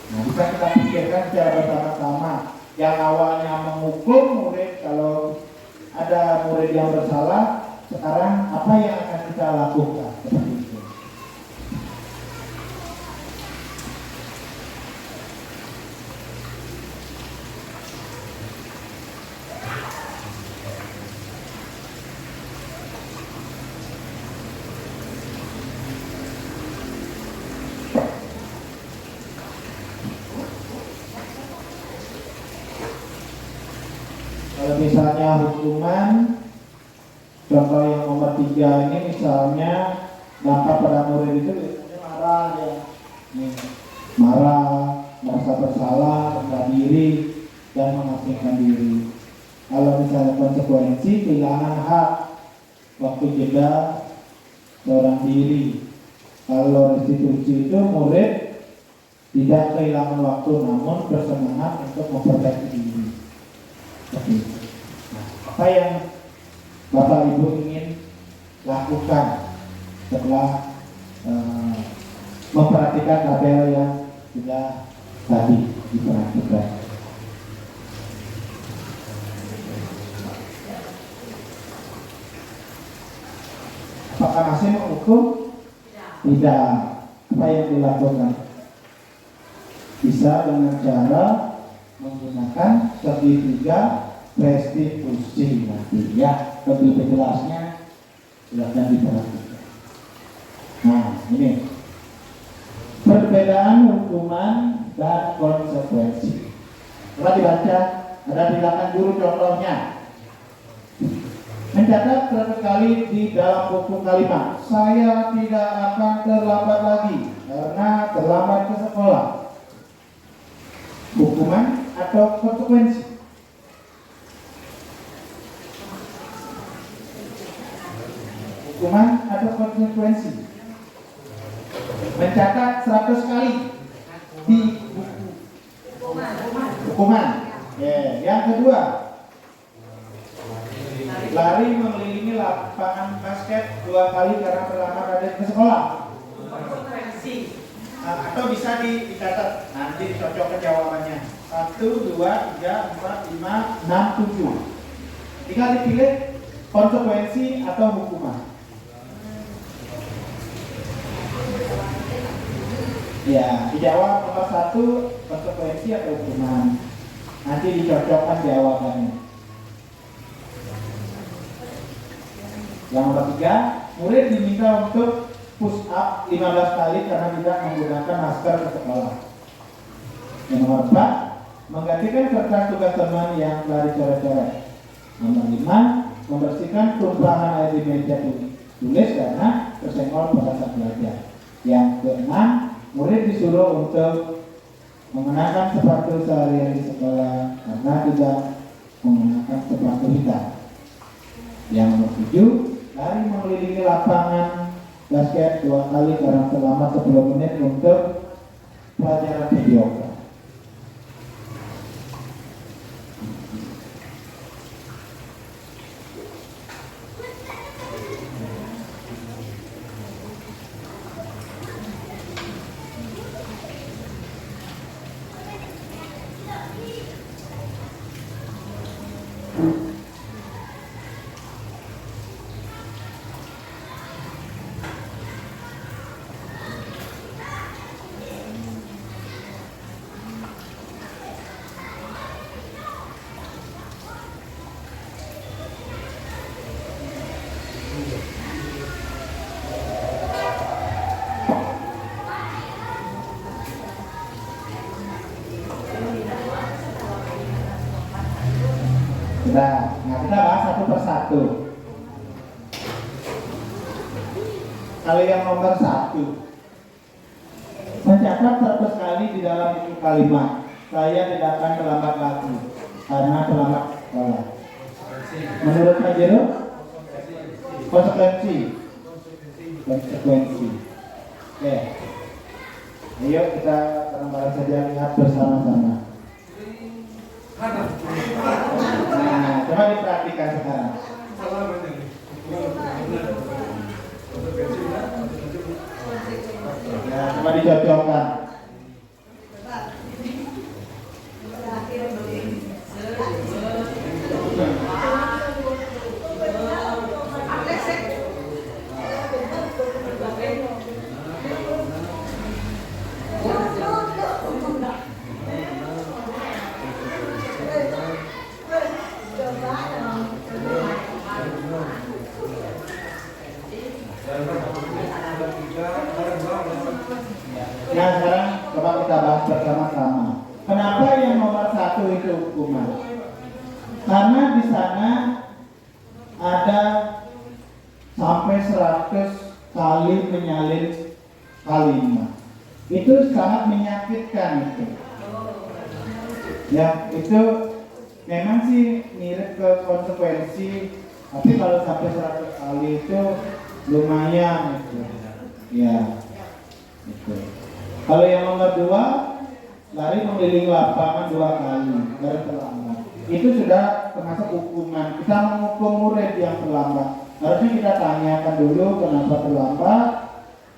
Nah, bisa kita pikirkan secara bersama-sama. Yang awalnya menghukum murid, kalau ada murid yang bersalah, sekarang apa yang akan kita lakukan? Seperti itu. Kalau misalnya hukuman, contoh yang nomor 3 ini misalnya dampak pada murid itu biasanya marah ya, marah, merasa bersalah, rendah diri, dan mengasingkan diri. Kalau misalnya konsekuensi kehilangan hak, waktu jeda, seorang diri. Kalau restitusi itu murid tidak kehilangan waktu, namun bersemangat untuk memperbaiki diri. Nah, apa yang Bapak Ibu ingin lakukan setelah memperhatikan tabel yang sudah tadi diperhatikan? Apakah masih menghukum? Tidak. Apa yang dilakukan? Bisa dengan cara menggunakan segitiga restitusi nanti ya, lebih jelasnya silakan diperhatikan. Nah, ini perbedaan hukuman dan konsekuensi. Coba dibaca, ada di belakang guru contohnya. Mencatat 100 kali di dalam buku kalimat, saya tidak akan terlambat lagi karena terlambat ke sekolah. Hukuman atau konsekuensi? Hukuman atau konsekuensi? Mencatat 100 kali di buku. Hukuman. Yang kedua, lari mengelilingi lapangan basket 2 kali karena terlambat ada ke sekolah. Atau bisa dicatat, nanti dicocokkan jawabannya. 1, 2, 3, 4, 5, 6, 7. Tinggal dipilih konsekuensi atau hukuman. Ya, dijawab nomor 1 konsekuensi atau hukuman. Nanti dicocokkan jawabannya. Yang nomor 3, murid diminta untuk push up 15 kali karena tidak menggunakan masker ke sekolah. Yang nomor 4, menggantikan kertas tugas teman yang telah dicoret-coret. Nomor 5, membersihkan tumpahan air di meja tulis karena tersenggol pada saat belajar. Yang ke-6, murid disuruh untuk mengenakan sepatu seharian di sekolah karena tidak menggunakan sepatu hitam. Yang nomor 7, lari mengelilingi lapangan basket 2 kali karena selama 10 menit untuk pelajaran video. Nah, kita bahas satu persatu. Kalau yang nomor 1, mencatat 100 kali di dalam buku kalimat, saya tidak akan terlambat lagi karena terlambat sekolah. Menurut Pak Jero, konsekuensi. Oke. Ayo kita bareng-bareng saja lihat bersama-sama. Nah, coba diperhatikan sekarang. Ya, coba dicocokkan. Nah, sekarang coba kita bahas bersama-sama. Kenapa yang nomor 1 itu hukuman? Karena di sana ada sampai 100 kali menyalin kalimat. Itu sangat menyakitkan itu. Ya, itu memang sih mirip ke konsekuensi, tapi kalau sampai 100 kali itu lumayan gitu. Ya, itu. Kalau yang nomor 2, lari mengelilingi lapangan 2 kali baru terlambat. Itu sudah termasuk hukuman. Kita menghukum murid yang terlambat. Harusnya kita tanyakan dulu kenapa terlambat,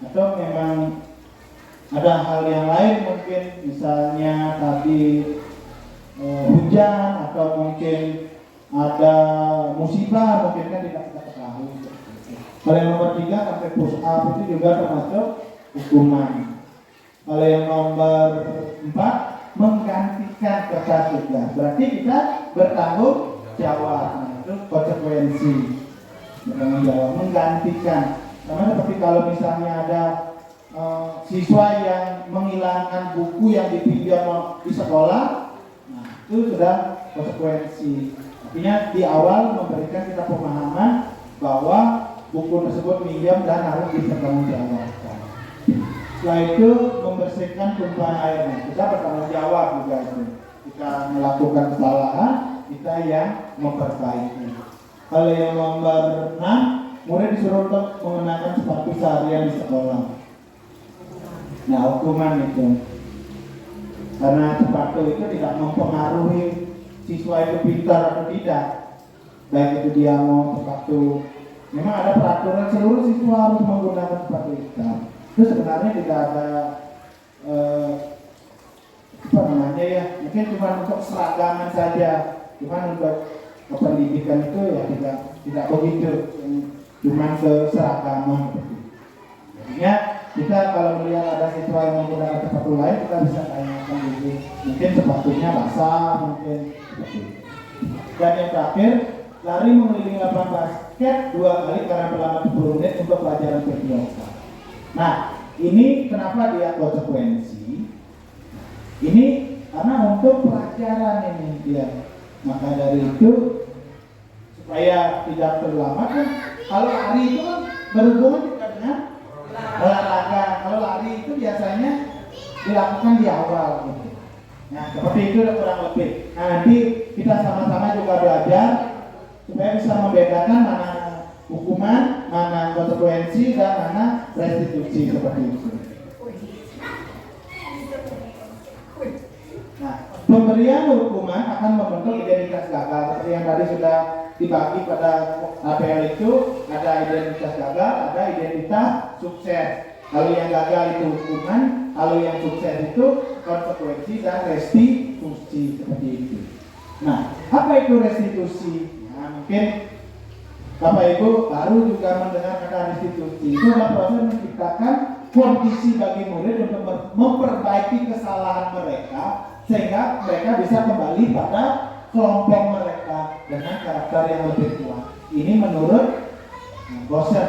atau memang ada hal yang lain, mungkin misalnya tadi hujan, atau mungkin ada musibah, mungkin kan tidak kita ketahui. Kalau yang nomor 3 sampai push up itu juga termasuk hukuman. Kalau yang nomor 4 menggantikan kertas tugas, berarti kita bertanggung jawab. Nah, itu konsekuensi bertanggung jawab, menggantikan. Sama seperti kalau misalnya ada siswa yang menghilangkan buku yang dipinjam di sekolah, nah itu sudah konsekuensi. Artinya di awal memberikan kita pemahaman bahwa buku tersebut minjam dan harus dipertanggungjawabkan. Setelah itu membersihkan tumpahan airnya, kita bertanggung jawab juga itu. Kita melakukan kesalahan, kita yang memperbaiki. Kalau yang nomor 6, murid disuruh untuk mengenakan sepatu seharian di sekolah. Nah, hukuman itu, karena sepatu itu tidak mempengaruhi siswa itu pintar atau tidak. Baik itu dia mau sepatu, memang ada peraturan seluruh siswa harus menggunakan sepatu hitam. Itu sebenarnya tidak ada apa namanya ya, mungkin cuma untuk seragaman saja, cuma untuk pendidikan itu ya tidak begitu, cuma keseragaman seperti itu. Jadinya kita kalau melihat ada siswa yang menggunakan sepatu lain, kita bisa tanyakan dulu, mungkin sepatunya basah, mungkin seperti itu. Dan yang terakhir, lari mengelilingi lapangan basket 2 kali karena berlama 10 menit untuk pelajaran berbiasa. Nah, ini kenapa dia konsekuensi? Ini karena untuk pelajaran ini dia. Maka dari itu supaya tidak terlambat kan, kalau lari itu kan berhubungan juga dengan olahraga. Kalau lari itu biasanya dilakukan di awal gitu. Nah, seperti itu kurang lebih. Nah, nanti kita sama-sama juga belajar supaya bisa membedakan mana hukuman, mana konsekuensi, dan mana restitusi seperti itu. Nah, pemberian hukuman akan membentuk identitas gagal. Seperti yang tadi sudah dibagi pada APL itu, ada identitas gagal, ada identitas sukses. Kalau yang gagal itu hukuman, kalau yang sukses itu konsekuensi dan restitusi seperti itu. Nah, apa itu restitusi? Nah, mungkin Bapak Ibu baru juga mendengar kata restitusi. Itu adalah proses menciptakan kondisi bagi murid untuk memperbaiki kesalahan mereka sehingga mereka bisa kembali pada kelompok mereka dengan karakter yang lebih kuat. Ini menurut dosen.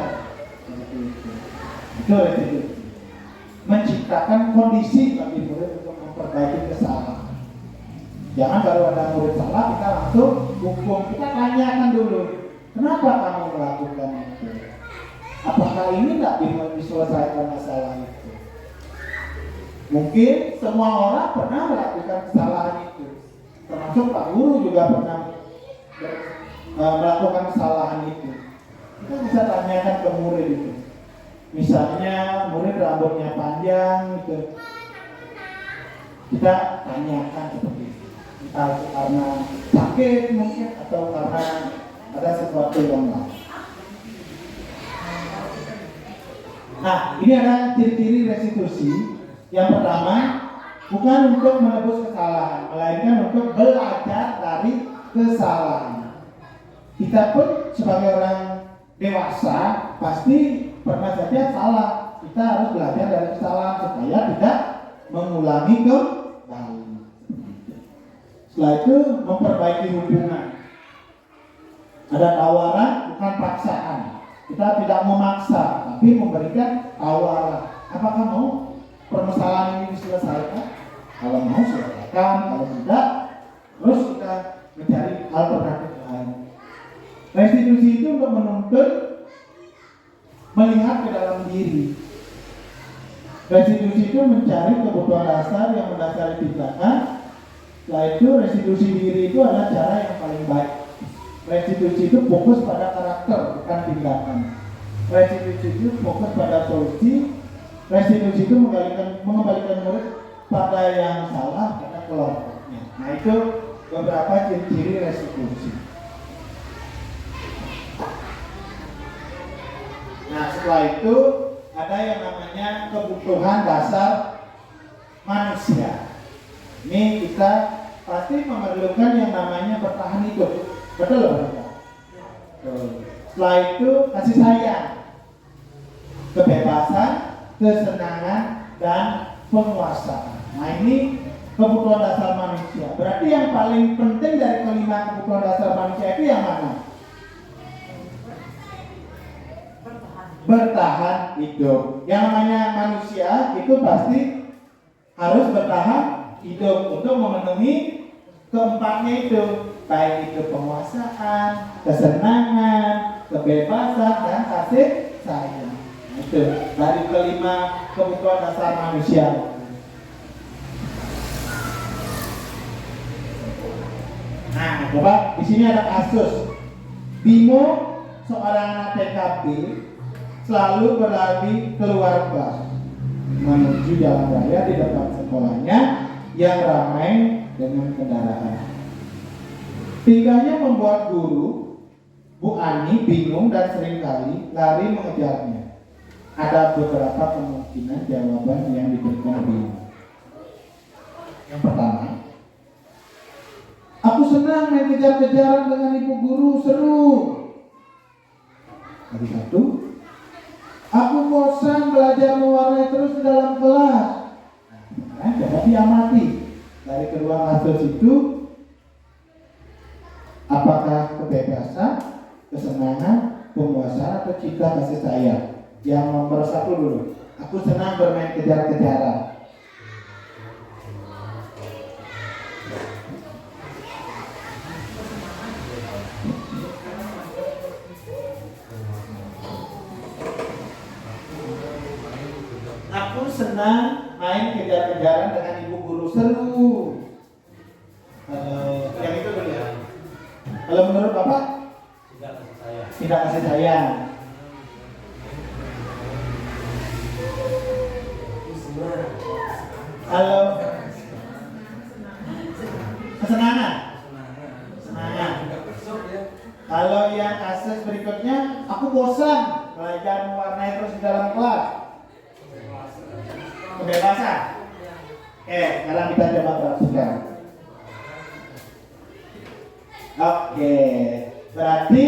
Itu restitusi. Menciptakan kondisi bagi murid untuk memperbaiki kesalahan. Jangan kalau ada murid salah kita langsung hukum. Kita tanyakan dulu. Kenapa kamu melakukan itu? Apakah ini tidak diselesaikan masalah itu? Mungkin semua orang pernah melakukan kesalahan itu. Termasuk Pak Guru juga pernah melakukan kesalahan itu. Kita bisa tanyakan ke murid itu. Misalnya murid rambutnya panjang gitu. Kita tanyakan seperti itu. entah itu karena sakit mungkin atau karena ada sesuatu yang lain. Nah, ini ada ciri-ciri restitusi. Yang pertama, bukan untuk menebus kesalahan, melainkan untuk belajar dari kesalahan. Kita pun sebagai orang dewasa pasti pernah saja salah. Kita harus belajar dari kesalahan supaya tidak mengulangi kembali. Setelah itu memperbaiki hubungan. Ada tawaran bukan paksaan. Kita tidak memaksa, tapi memberikan tawaran. Apakah mau permasalahan ini diselesaikan? Kalau mau selesaikan, kalau tidak, terus kita mencari alternatif lain. Restitusi itu untuk menuntut melihat ke dalam diri. Restitusi itu mencari kebutuhan dasar yang mendasari tindakan. Setelah itu restitusi diri itu adalah cara yang paling baik. Restitusi itu fokus pada karakter, bukan tindakan. Restitusi itu fokus pada solusi. Restitusi itu mengembalikan murid pada yang salah pada kelompoknya. Nah, itu beberapa ciri-ciri restitusi. Nah, setelah itu ada yang namanya kebutuhan dasar manusia. Ini kita pasti memerlukan yang namanya bertahan hidup. Betul loh, setelah itu kasih sayang, kebebasan, kesenangan, dan penguasaan. Nah, ini kebutuhan dasar manusia. Berarti yang paling penting dari kelima kebutuhan dasar manusia itu yang mana? Bertahan hidup. Yang namanya manusia itu pasti harus bertahan hidup untuk memenuhi keempatnya itu, baik itu penguasaan, kesenangan, kebebasan, dan kasih sayang. Itu dari kelima kebutuhan dasar manusia. Nah, coba di sini ada kasus Bimo, seorang anak TKB, selalu berlari keluar kelas menuju jalan raya di depan sekolahnya yang ramai dengan kendaraan. Tingkahnya membuat guru Bu Ani bingung dan seringkali lari mengejarnya. Ada beberapa kemungkinan jawaban yang diberikan Bimo. Yang pertama, aku senang main kejar-kejaran dengan ibu guru, seru. Lagi satu, aku bosan belajar mewarnai terus di dalam kelas. Nah, coba diamati dari kedua kasus itu, apakah kebebasan, kesenangan, penguasaan, atau cinta kasih sayang? Yang nomor satu dulu, aku senang bermain kejar-kejaran. Aku senang main kejar-kejaran dengan ibu guru, seru. Yang itu dulu ya. Kalau menurut Bapak? Tidak kasih sayang. Kalau kesenangan. Kesenangan. Kalau yang kasus berikutnya, aku bosan belajar mewarnai terus di dalam kelas. Kebebasan. Sekarang kita coba perhatikan. Oke, berarti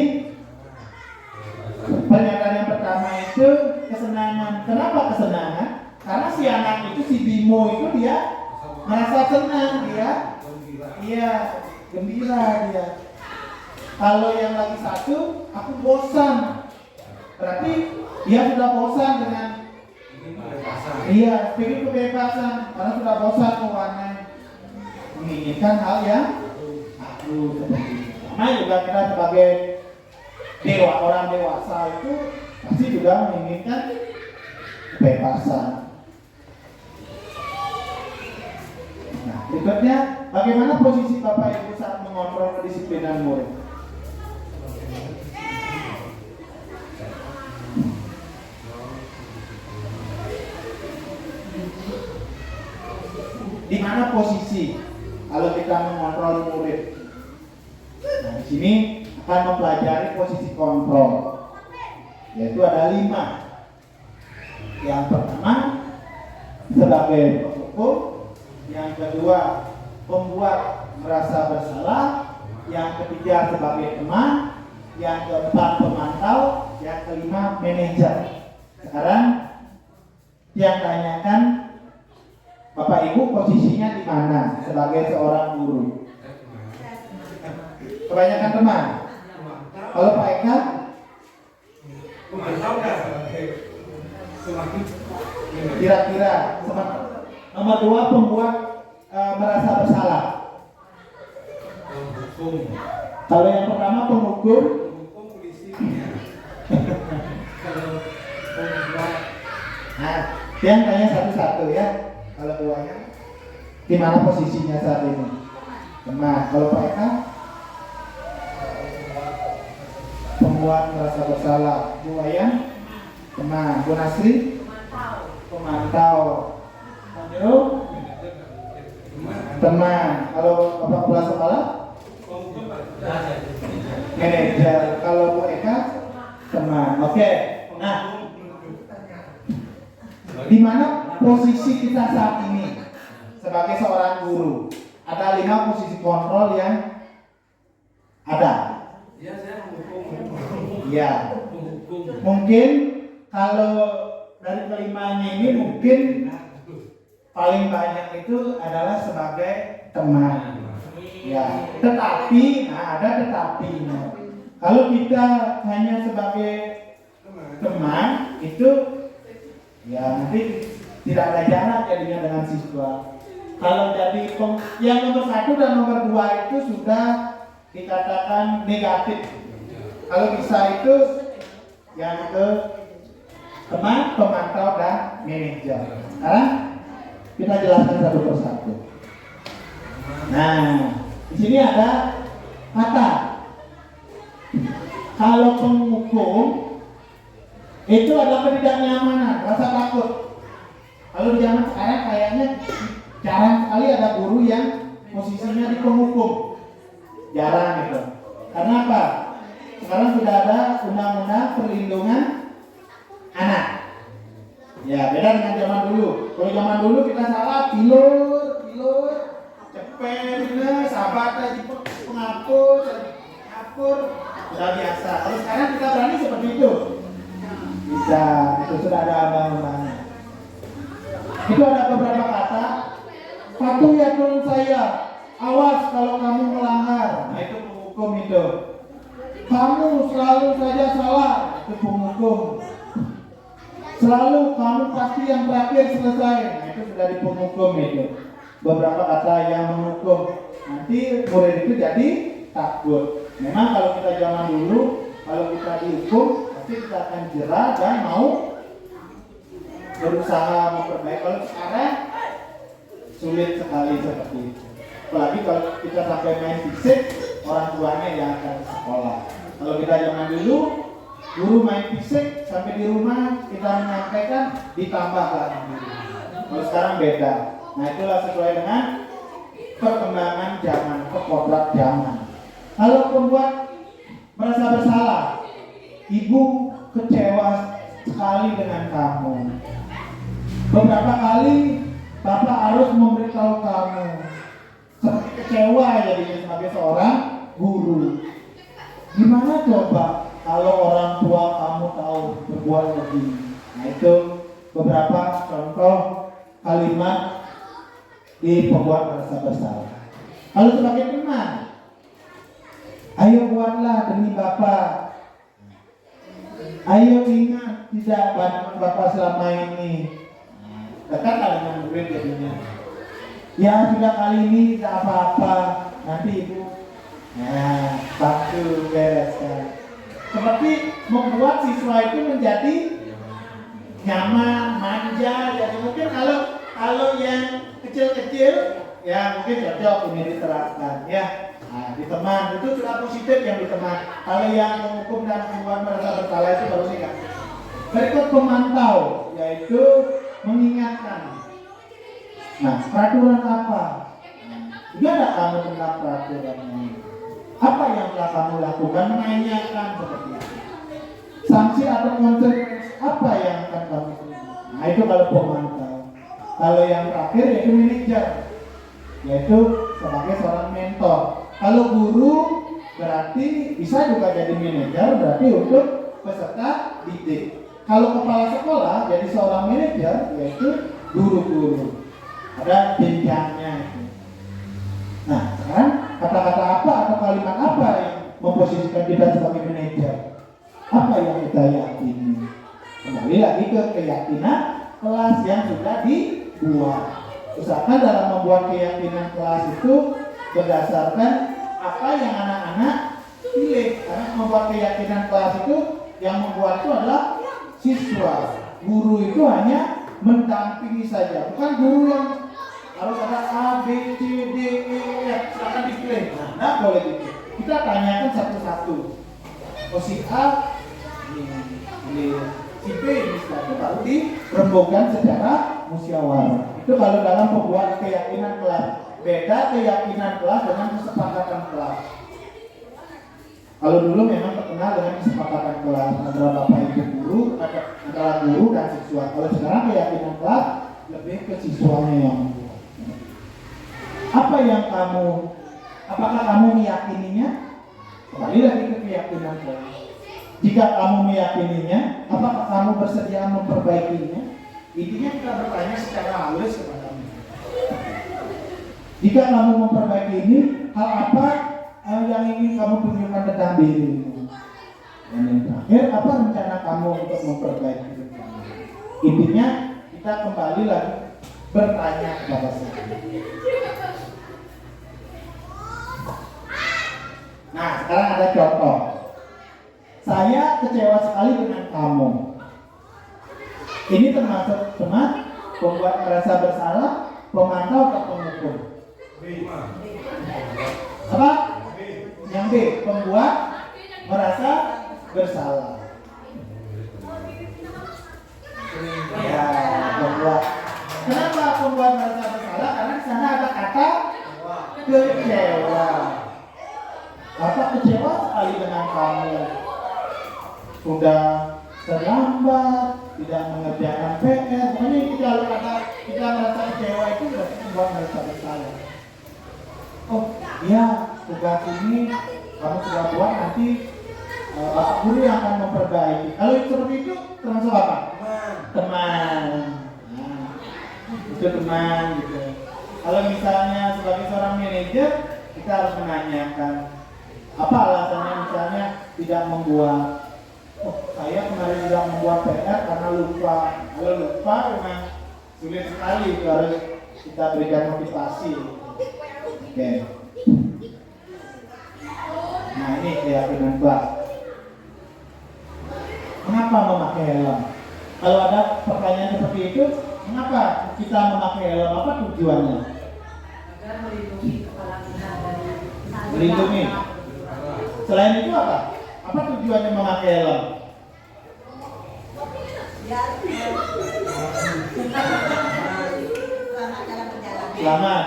pernyataan yang pertama itu kesenangan. Kenapa kesenangan? Karena si anak itu, si Bimo itu dia merasa senang, dia gembira dia. Kalau yang lagi satu, aku bosan. Berarti dia sudah bosan dengan pilih kebebasan karena sudah bosan mewarnai, menginginkan hal yang baru seperti itu. Nah, juga kita sebagai orang dewasa itu pasti juga menginginkan kebebasan. Nah, berikutnya, bagaimana posisi Bapak Ibu saat mengontrol kedisiplinan murid? Di mana posisi kalau kita mengontrol murid. Nah, di sini akan mempelajari posisi kontrol, yaitu ada 5. Yang pertama sebagai penghukum, yang kedua pembuat merasa bersalah, yang ketiga sebagai teman, yang keempat pemantau, yang kelima manajer. Sekarang yang tanyakan, Bapak Ibu posisinya di mana sebagai seorang guru? Kebanyakan teman. Kalau Pak Eka? Kira-kira nomor 2 pembuat merasa bersalah. Kalau yang pertama penghukum, nah, yang tanya satu-satu ya. Kalau keduanya, di mana posisinya saat ini? Teman. Kalau Pak Eka? Pembuat merasa bersalah. Bu Wayan? Teman. Bu Nasri? Pemantau. Panyo? Teman. Kalau Bapak Kepala Sekolah? Manajer. Kalau Bu Eka? Teman. Oke. Nah, di mana posisi kita saat ini sebagai seorang guru? Ada 5 posisi kontrol yang ada. Iya. Mungkin kalau dari kelimanya ini mungkin paling banyak itu adalah sebagai teman. Ya. Tetapi, nah ada tetapinya. Kalau kita hanya sebagai teman itu ya nanti tidak ada jarak jadinya dengan siswa. Kalau jadi yang nomor 1 dan nomor 2 itu sudah dikatakan negatif. Kalau bisa itu yang ke teman, pemantau dan manajer. Sekarang kita jelaskan satu persatu. Nah, di sini ada kata. Kalau penghukum itu adalah ketidaknyamanan, rasa takut. Kalau di zaman sekarang kayaknya jarang sekali ada guru yang posisinya di penghukum. Jarang gitu. Karena apa? Sekarang sudah ada undang-undang perlindungan anak. Ya, beda dengan zaman dulu. Kalau zaman dulu kita salah, pilur, cepet, sahabat aja penghapus, hapur, sudah biasa. Kalau sekarang kita berani seperti itu. Bisa, itu sudah ada undang-undangnya. Itu ada beberapa kata. Patuh ya turun saya. Awas kalau kamu melanggar. Nah itu penghukum itu. Kamu selalu saja salah. Itu penghukum. Selalu kamu pasti yang terakhir selesai. Nah itu sudah di penghukum itu. Beberapa kata yang menghukum. Nanti murid itu jadi takut. Memang kalau kita zaman dulu, kalau kita dihukum, pasti kita akan jerah dan mau berusaha memperbaiki. Kalau sekarang sulit sekali seperti itu. Apalagi kalau kita sampai main fisik, orang tuanya yang akan sekolah. Kalau kita zaman dulu, guru main fisik sampai di rumah kita menyampaikan ditambah lagi. Kalau sekarang beda. Nah itulah sesuai dengan perkembangan zaman, kodrat zaman. Kalau pembuat merasa bersalah, ibu kecewa sekali dengan kamu. Beberapa kali Bapak harus memberitahu kamu. Seperti kecewa jadinya sebagai seorang guru. Gimana coba kalau orang tua kamu tahu berbuat begini? Nah itu beberapa contoh kalimat di pembuat merasa bersalah. Kalau sebagai teman, ayo buatlah demi Bapak. Ayo ingat tidak bantuan Bapak selama ini. Dekat dengan murid jadinya. Ya sudah kali ini tidak apa-apa. Nanti ibu bantu bereskan. Seperti membuat siswa itu menjadi nyaman, manja. Jadi mungkin kalau yang kecil-kecil ya mungkin cocok ini diterapkan ya. Nah, di teman itu sudah positif yang di teman. Kalau yang menghukum dan membuat merasa bersalah itu baru sih. Berikut pemantau yaitu mengingatkan. Nah, peraturan apa? Di Gimana kamu tentang peraturannya? Apa yang telah kamu lakukan? Menanyakan seperti itu. Sanksi atau konsekuensi apa yang akan kamu terima? Nah itu kalau pemantau. Kalau yang terakhir yaitu manajer, yaitu sebagai seorang mentor. Kalau guru berarti bisa juga jadi manajer, berarti untuk peserta didik. Kalau kepala sekolah jadi seorang manajer, yaitu guru-guru. Ada jenjangnya itu. Nah, sekarang kata-kata apa atau kalimat apa yang memposisikan kita sebagai manajer? Apa yang kita yakini? Kembali lagi ke keyakinan kelas yang sudah dibuat. Usahakan dalam membuat keyakinan kelas itu berdasarkan apa yang anak-anak pilih. Karena membuat keyakinan kelas itu yang membuat itu adalah siswa. Guru itu hanya mendampingi saja, bukan guru yang harus ada A, B, C, D, E, F, silakan dipilih. Nah, boleh gitu. Kita tanyakan satu-satu. Oh si A, ini si B, ini itu baru dirembukkan secara musyawarah. Itu kalau dalam pembuat keyakinan kelas. Beda keyakinan kelas dengan kesepakatan kelas. Kalau dulu memang terkenal dengan kesepakatan kelas antara bapak ibu guru, antara guru dan siswa. Kalau sekarang keyakinan kelas lebih ke siswanya yang membuat. Apa yang apakah kamu meyakininya? Kembali lagi ke keyakinan kelas. Jika kamu meyakininya, apakah kamu bersedia memperbaikinya? Intinya kita bertanya secara halus kepadamu. Jika kamu memperbaiki ini, hal apa yang ingin kamu tunjukkan tentang dirimu? Dan yang terakhir, apa rencana kamu untuk memperbaiki dirimu? Intinya kita kembali lagi bertanya kepada saya. Nah, sekarang ada contoh. Saya kecewa sekali dengan kamu. Ini termasuk teman membuat merasa bersalah, pemantau atau penghukum? Apa? Yang B, pembuat merasa bersalah. Ya, pembuat. Kenapa pembuat merasa bersalah? Karena di sana ada kata kecewa. Bapak kecewa sekali dengan kamu. Sudah terlambat, tidak mengerjakan PR. Pokoknya kalau kata kita merasa kecewa itu berarti membuat merasa bersalah. Oh iya, tugas ini kamu sudah buat, nanti Bapak guru yang akan memperbaiki. Kalau seperti itu termasuk apa? Teman. Nah, itu teman gitu. Kalau misalnya sebagai seorang manajer, kita harus menanyakan apa alasannya, misalnya tidak membuat. Oh, saya kemarin tidak membuat PR karena lupa. Kalau lupa memang sulit sekali, harus kita berikan motivasi. Oke. Nah ini keyakinan kelas. Mengapa memakai helm? Kalau ada pertanyaan seperti itu, mengapa kita memakai helm? Apa tujuannya? Agar melindungi kepala kita dari Melindungi. Selain itu apa? Apa tujuannya memakai helm? Selamat.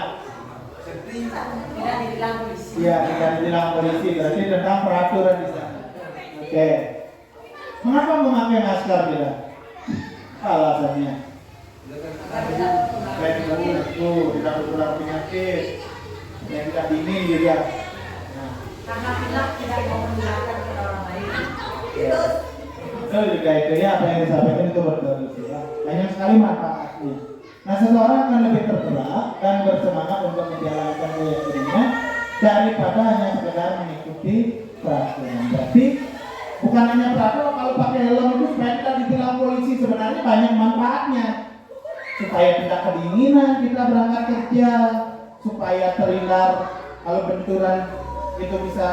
tidak ditilang polisi. Iya, tidak ditilang polisi. Berarti tentang peraturan di sana. Oke. Mengapa memakai masker tidak? Apa alasannya? Supaya tidak tidak berkurang penyakit, supaya tidak dini gitu ya. Nah. Karena pilak tidak mau menularkan ke orang lain. Ya. Betul juga itu ya, apa yang disampaikan itu betul ya. Banyak sekali manfaatnya. Nah, seseorang akan lebih tergerak dan bersemangat untuk menjalankan keyakinannya daripada hanya sekedar mengikuti peraturan. Berarti bukan hanya peraturan, kalau pakai helm itu supaya tidak ditilang polisi, sebenarnya banyak manfaatnya. Supaya tidak kedinginan kita berangkat kerja, supaya terhindar kalau benturan itu bisa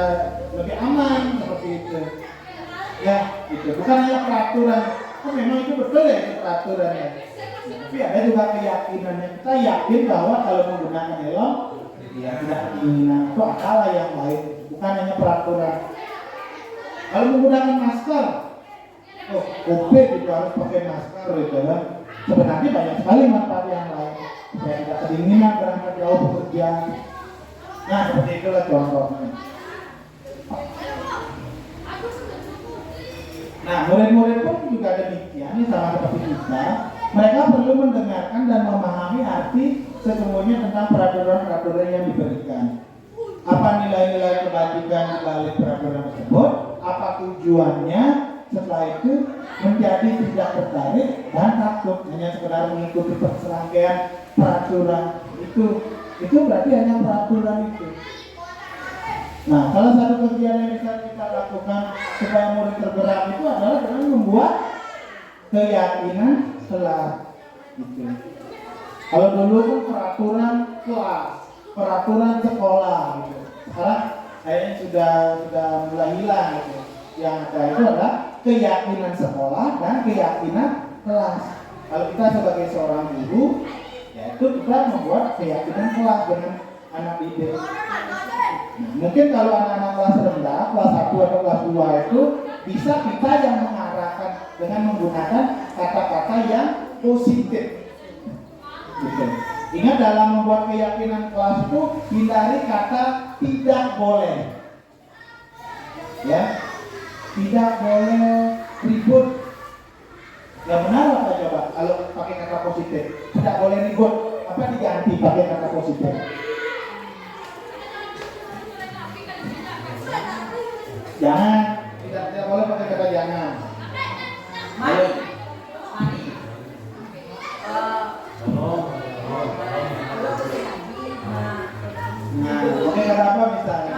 lebih aman seperti itu. Ya, itu bukan hanya peraturan. Oh, memang itu betul ya itu peraturan ya. Tapi ada juga keyakinannya. Kita yakin bahwa kalau menggunakan helm ya tidak kedinginan atau akala yang lain. Bukan hanya peraturan. Kalau menggunakan masker, oh, COVID juga harus pakai masker gitu kan. Sebenarnya banyak sekali manfaat yang lain. Supaya tidak kedinginan berangkat jauh bekerja. Nah, seperti itulah contohnya. Nah, murid-murid pun juga demikian, ini sama seperti kita. Mereka perlu mendengarkan dan memahami arti sesungguhnya tentang peraturan-peraturan yang diberikan. Apa nilai-nilai kebajikan di balik peraturan tersebut? Apa tujuannya? Setelah itu menjadi tidak tertarik dan takut hanya sekedar mengikuti perselangkaian peraturan itu berarti hanya peraturan itu. Nah, salah satu kegiatan yang bisa kita lakukan supaya murid tergerak itu adalah dengan membuat keyakinan kelas. Gitu. Kalau dulu kan peraturan kelas, peraturan sekolah, gitu. Sekarang kayaknya sudah mulai hilang. Gitu. Yang ada itu adalah keyakinan sekolah dan keyakinan kelas. Kalau kita sebagai seorang guru, yaitu kita membuat keyakinan kelas dengan anak didik. Mungkin kalau anak-anak kelas rendah, kelas 1 atau kelas 2 itu bisa kita yang mengarahkan dengan menggunakan kata-kata yang positif. Gitu. Ingat dalam membuat keyakinan kelas itu hindari kata tidak boleh. Ya. Tidak boleh ribut. Yang benar apa coba? Kalau pakai kata positif, tidak boleh ribut. Apa diganti pakai kata positif? Jangan, tidak boleh pakai kata jangan. Mari. Nah, pakai kata apa misalnya?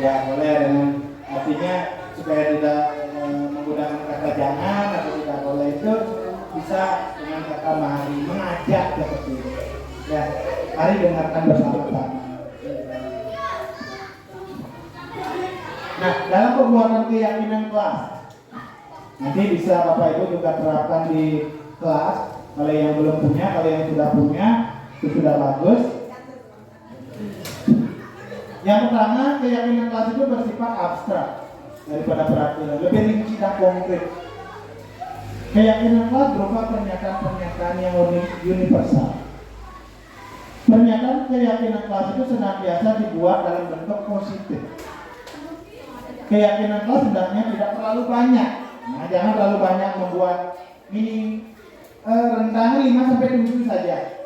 Ya boleh dengan artinya supaya tidak menggunakan kata jangan atau tidak boleh itu bisa dengan kata mari, mengajak seperti itu. Ya, mari dengarkan bersama-sama. Nah, dalam pembuatan keyakinan kelas, nanti bisa Bapak Ibu juga terapkan di kelas. Kalau yang belum punya, kalau yang sudah punya, itu sudah bagus. Yang pertama, keyakinan kelas itu bersifat abstrak daripada peraturan, lebih rinci dan konkret. Keyakinan kelas berupa pernyataan-pernyataan yang universal. Pernyataan keyakinan kelas itu senantiasa dibuat dalam bentuk positif. Keyakinan kelas hendaknya tidak terlalu banyak. Nah, jangan terlalu banyak membuat mini rentang 5-7 saja.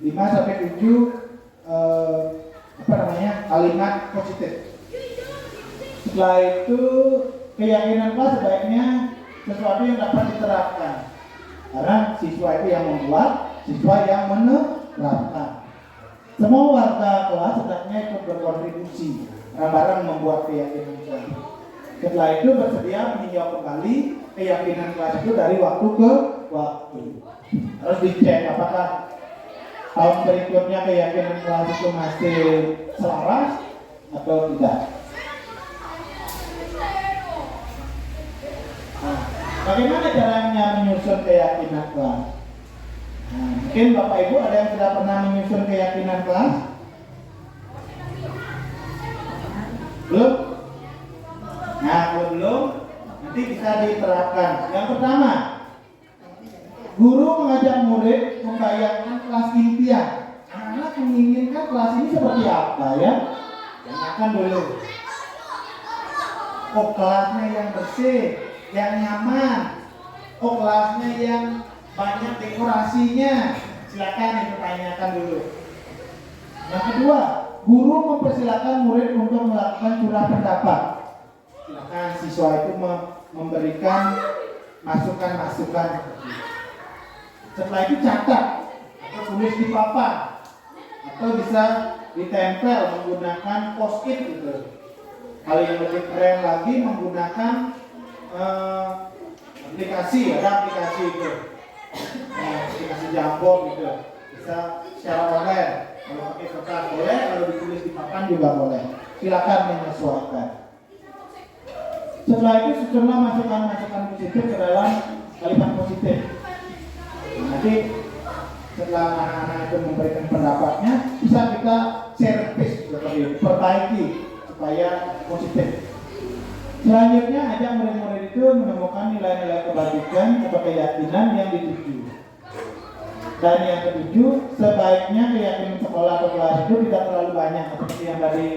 5-7 kalimat positif. Setelah itu keyakinan kelas sebaiknya sesuatu yang dapat diterapkan. Karena siswa itu yang membuat, siswa yang menerapkan. Semua warga kelas hendaknya ikut berkontribusi bareng-bareng membuat keyakinan kelas. Setelah itu bersedia meninjau kembali keyakinan kelas itu dari waktu ke waktu. Harus dicek apakah tahun berikutnya keyakinan kelas itu masih selaras atau tidak. Nah, bagaimana caranya menyusun keyakinan kelas? Nah, mungkin Bapak Ibu ada yang sudah pernah menyusun keyakinan kelas? Belum? Nah, kalau belum, nanti bisa diterapkan. Yang pertama, guru mengajak murid membayangkan kelas impian. Anak-anak menginginkan kelas ini seperti apa ya? Tanyakan dulu. Oh, kelasnya yang bersih, yang nyaman. Oh, kelasnya yang banyak dekorasinya. Silakan dipertanyakan dulu. Yang kedua, guru mempersilakan murid untuk melakukan curah pendapat. Silakan siswa itu memberikan masukan-masukan. Setelah itu catat atau tulis di papan atau bisa ditempel menggunakan post-it gitu. Kalau yang lebih keren lagi menggunakan aplikasi, ada aplikasi itu, aplikasi Jamboard gitu. Bisa secara online. Kalau pakai kertas boleh, kalau ditulis di papan juga boleh. Silakan menyesuaikan. Setelah itu susunlah masukan-masukan positif ke dalam kalimat positif. Nanti setelah anak-anak itu memberikan pendapatnya, bisa kita servis seperti itu, perbaiki supaya positif. Selanjutnya ajak murid-murid itu menemukan nilai-nilai kebajikan atau keyakinan yang dituju. Dan yang ketujuh, sebaiknya keyakinan sekolah atau kelas itu tidak terlalu banyak seperti yang tadi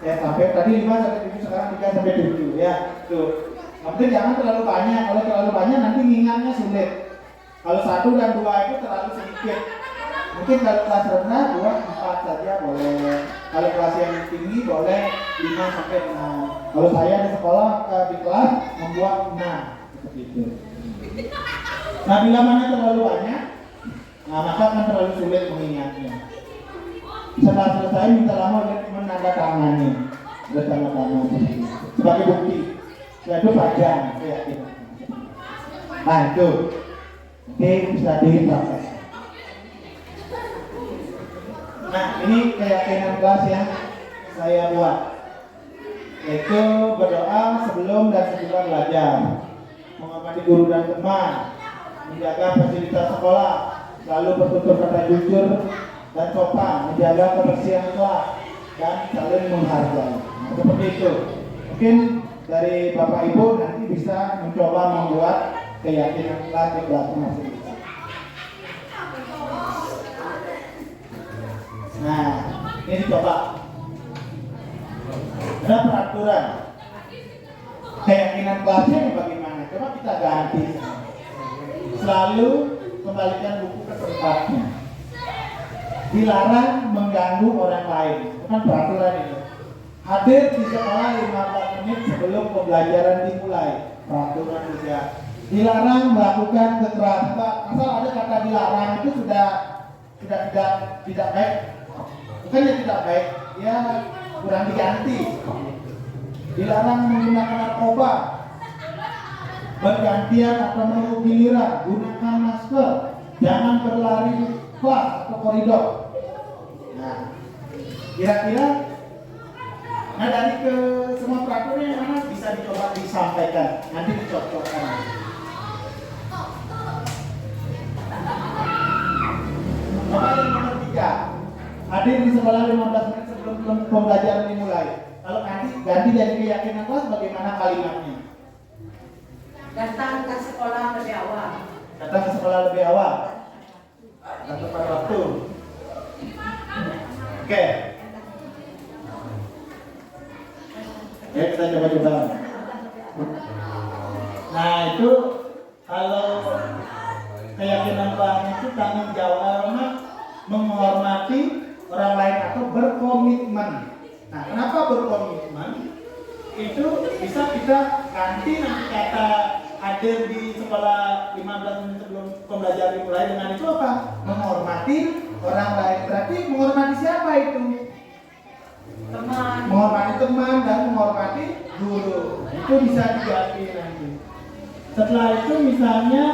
saya sampaikan tadi 5 sampai 7, sekarang 3 sampai 7 ya. Tuh. Yang penting jangan terlalu banyak. Kalau terlalu banyak nanti ngingatnya sulit. Kalau 1 dan 2 itu terlalu sedikit. Mungkin kalau kelas rendah 2, 4 saja boleh. Kalau kelas yang tinggi boleh 5 sampai 6. Kalau saya di sekolah di kelas membuat 6 seperti itu. Nah, bila mana terlalu banyak, nah maka akan terlalu sulit mengingatnya. Setelah selesai minta lama menandatangani bersama tangan sebagai bukti. Yaitu pajang, keyakinan. Nah itu, oke, bisa dipraktek. Nah ini keyakinan kelas yang saya buat, yaitu berdoa sebelum dan sesudah belajar, menghormati guru dan teman, menjaga fasilitas sekolah, selalu bertutur kata jujur dan sopan, menjaga kebersihan kelas, dan saling menghargai. Nah, seperti itu. Mungkin dari Bapak Ibu nanti bisa mencoba membuat keyakinan kelas di kelas masing-masing. Nah, ini dicoba. Ada peraturan keyakinan kelasnya bagaimana? Coba kita ganti. Selalu kembalikan buku ke tempatnya. Dilarang mengganggu orang lain. Itu kan peraturan itu. Hadir di sekolah 15 menit sebelum pembelajaran dimulai. Peraturan juga. Dilarang melakukan kekerasan. Asal ada kata dilarang itu sudah tidak baik. Bukannya tidak baik, ya kurang diganti. Dilarang menggunakan narkoba, bergantian atau menunggu giliran, gunakan masker, jangan berlari di kelas atau koridor. Nah, kira-kira, nah dari ke semua peraturan yang mana bisa dicoba disampaikan, nanti dicocokkan. Soal yang nomor 3. Hadir di sekolah 15 menit sebelum pembelajaran dimulai. Kalau nanti ganti dari keyakinan kelas, bagaimana kalimatnya? Datang ke sekolah lebih awal. Datang ke sekolah lebih awal. Dan tepat waktu. Oke. Ya, kita coba-coba. Nah, itu kalau keyakinan kelasnya itu tanggung jawab menghormati orang lain atau berkomitmen. Nah, kenapa berkomitmen? Itu bisa kita ganti nanti kata hadir di sekolah 15 menit sebelum pembelajaran dimulai dengan itu apa? Menghormati orang lain. Berarti menghormati siapa itu? Teman. Menghormati teman dan menghormati guru. Itu bisa diganti nanti. Setelah itu misalnya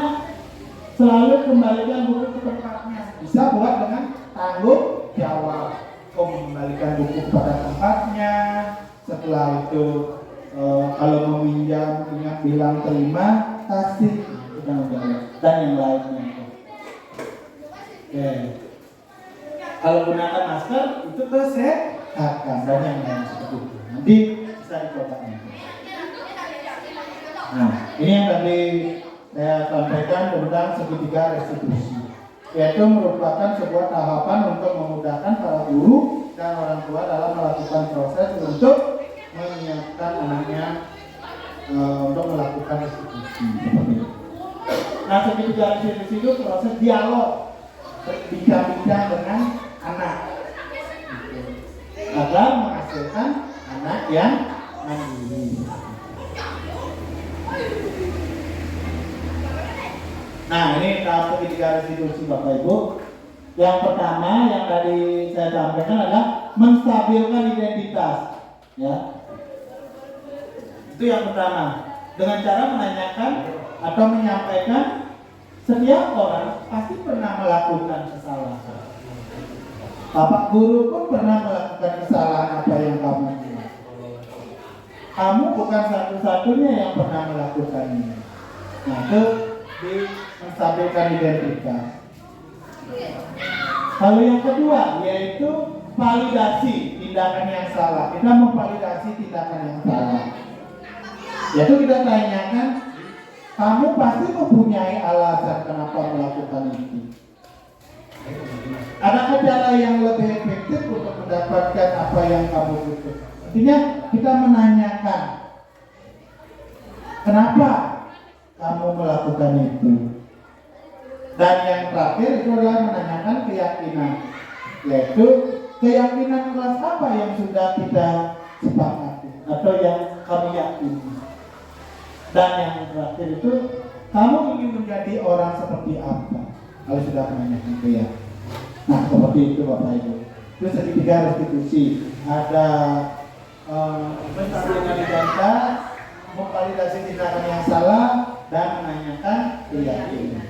selalu kembalikan buku ke tempatnya. Bisa buat dengan tanggung jawab. Mengembalikan buku kepada tempatnya. Setelah itu kalau meminjam ingat bilang terima, kasih, tanggung jawab dan yang lainnya. Oke. Kalau gunakan masker itu kesehatan dan yang lain seperti itu. Nanti bisa dicoba. Nah, ini yang tadi saya sampaikan tentang segitiga restitusi, yaitu merupakan sebuah tahapan untuk memudahkan para guru dan orang tua dalam melakukan proses untuk menyiapkan anaknya untuk melakukan restitusi seperti itu. Nah, segitiga restitusi itu proses dialog, berbincang-bincang dengan anak, agar menghasilkan anak yang mandiri. Nah, ini tahap ketiga restitusi Bapak Ibu. Yang pertama yang tadi saya sampaikan adalah menstabilkan identitas, ya. Itu yang pertama. Dengan cara menanyakan atau menyampaikan setiap orang pasti pernah melakukan kesalahan. Bapak guru pun pernah melakukan kesalahan apa yang kamu buat. Kamu bukan satu-satunya yang pernah melakukannya. Nah, itu di menstabilkan identitas. Lalu yang kedua yaitu validasi tindakan yang salah. Kita memvalidasi tindakan yang salah. Yaitu kita tanyakan, kamu pasti mempunyai alasan kenapa melakukan itu. Adakah cara yang lebih efektif untuk mendapatkan apa yang kamu butuh? Artinya kita menanyakan, kenapa kamu melakukan itu? Dan yang terakhir itu adalah menanyakan keyakinan, yaitu keyakinan kelas apa yang sudah kita sepakati atau yang kamu yakini. Dan yang terakhir itu, kamu ingin menjadi orang seperti apa? Kalau sudah menanyakan keyakinan. Nah, seperti itu Bapak Ibu. Terus segitiga restitusi, ada mencari data, memvalidasi tindakan yang salah, dan menanyakan keyakinan.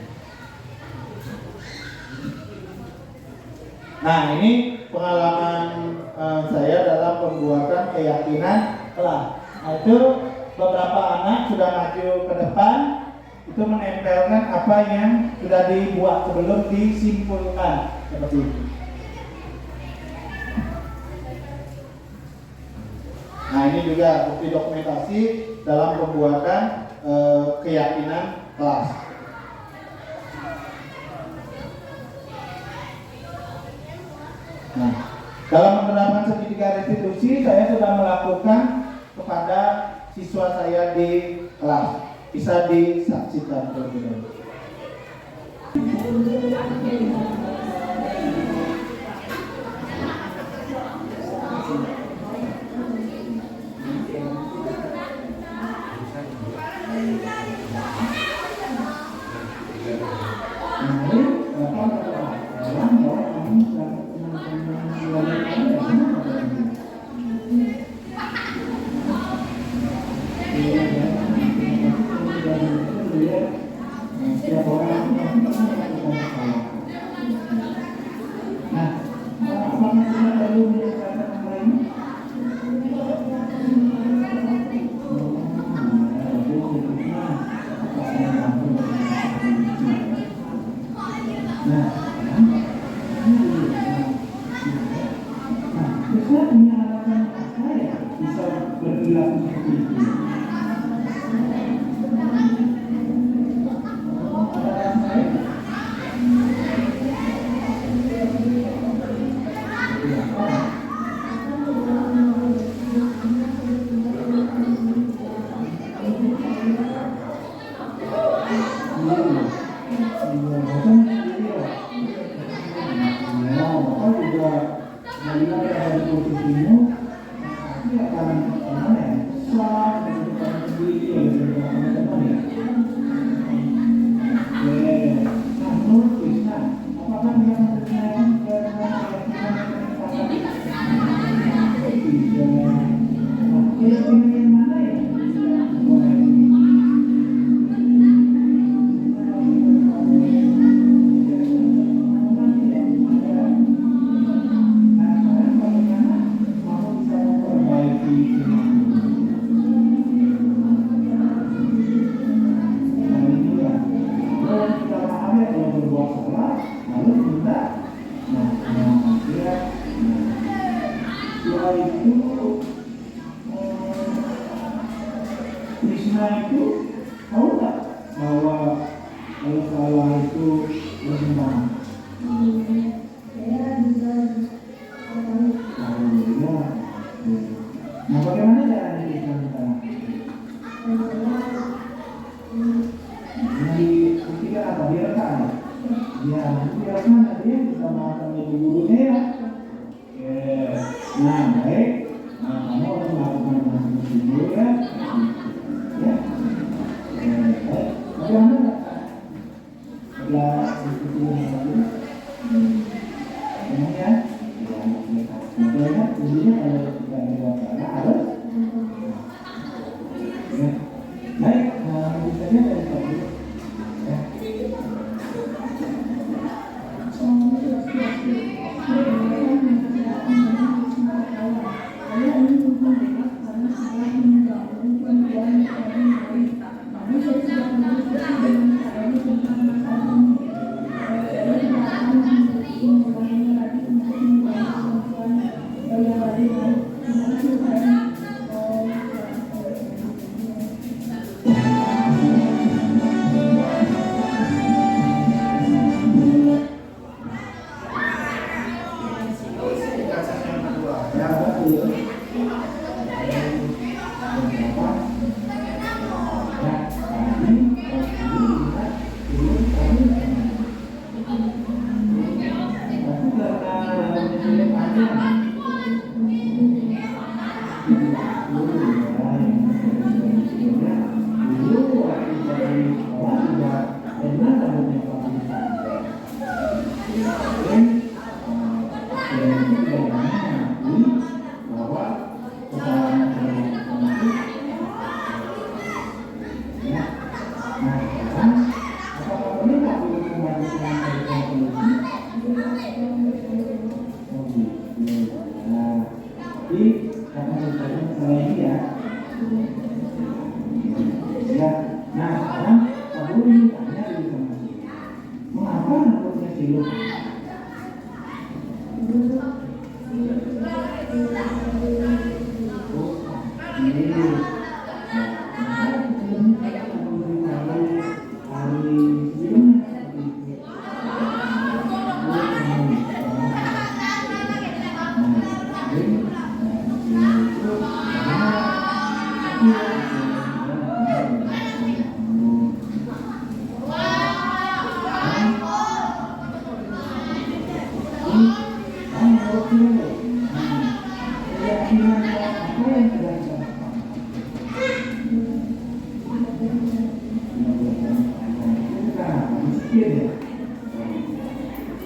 Nah, ini pengalaman saya dalam pembuatan keyakinan kelas. Nah, itu beberapa anak sudah maju ke depan, itu menempelkan apa yang sudah dibuat sebelum disimpulkan seperti itu. Nah, ini juga bukti dokumentasi dalam pembuatan keyakinan kelas. Nah, dalam menerapkan segitiga restitusi, saya sudah melakukan kepada siswa saya di kelas. Bisa disaksikan terlebih dahulu.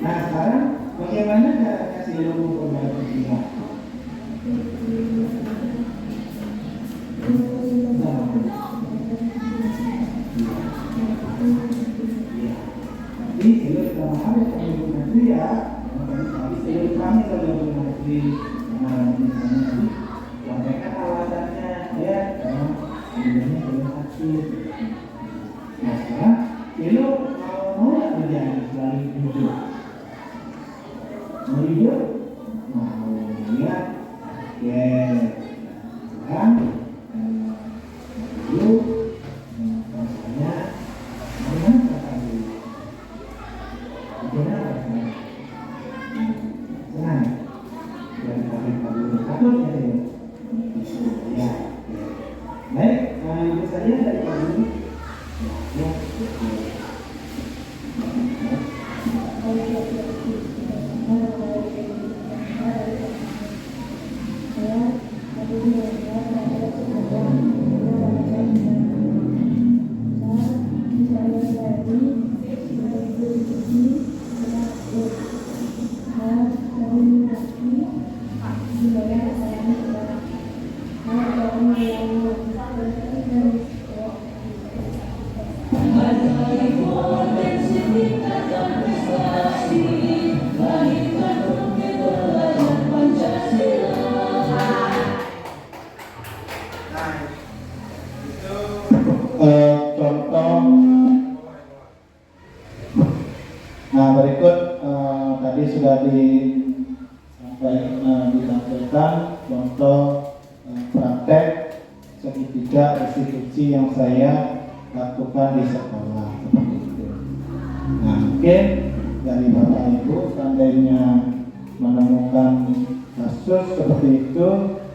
Nah sekarang bagaimana caranya si ilmu pembahasan kita? Jadi kalau kita harus menggunakan dia, kalau kami kalau menggunakan misalnya sampaikan alasannya ya, sebenarnya belum sakit. Nah sekarang kalau mau nggak berjalan selalu hidup, mau hidup, mau lihat, ya kan, hidup, rasanya mana rasanya, gimana rasanya, senang, dari pagi takut ya, baik, ibu saya dari pagi, ya. Contoh, nah berikut tadi sudah ditampilkan contoh praktek segitiga restitusi yang saya lakukan di sekolah seperti itu. Nah mungkin dari Bapak Ibu seandainya menemukan kasus seperti itu